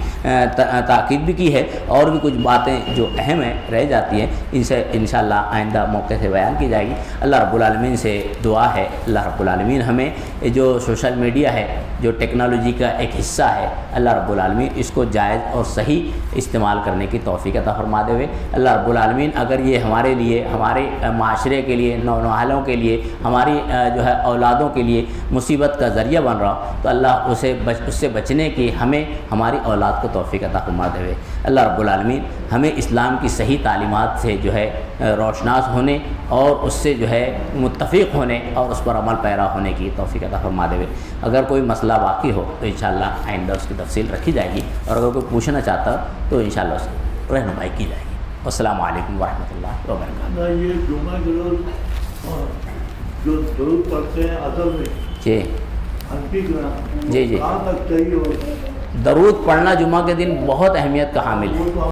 [SPEAKER 1] تاکید بھی کی ہے، اور بھی کچھ باتیں جو اہم ہیں رہ جاتی ہیں، ان سے انشاءاللہ آئندہ موقع سے بیان کی جائے گی۔ اللہ رب العالمین سے دعا ہے، اللہ رب العالمین ہمیں جو سوشل میڈیا ہے، جو ٹیکنالوجی کا ایک حصہ ہے، اللہ رب العالمین اس کو جائز اور صحیح استعمال کرنے کی توفیق عطا فرما دے ہوئے۔ اللہ رب العالمین اگر یہ ہمارے لیے، ہمارے معاشرے کے لیے، نونہالوں کے لیے، ہماری جو ہے اولادوں کے لیے مصیبت کا ذریعہ بن رہا ہو تو اللہ اس سے بچنے کی ہمیں، ہماری اولاد کو توفیق عطا فرما دے ہوئے۔ اللہ رب العالمین ہمیں اسلام کی صحیح تعلیمات سے جو ہے روشناس ہونے اور اس سے جو ہے متفق ہونے اور اس پر عمل پیرا ہونے کی توفیق عطا فرما دے ہوئے۔ اگر کوئی مسئلہ باقی ہو تو انشاءاللہ آئندہ اس کی تفصیل رکھی جائے گی، اور اگر کوئی پوچھنا چاہتا ہو تو انشاءاللہ اس کی رہنمائی کی جائے گی۔ السلام علیکم ورحمۃ اللہ وبرکاتہ۔
[SPEAKER 2] یہ جمعہ کے روز جو درود پڑھتے ہیں اصل میں
[SPEAKER 1] جی جی
[SPEAKER 2] کہاں تک صحیح ہو؟
[SPEAKER 1] درود پڑھنا جمعہ کے دن بہت اہمیت کا حامل ہے۔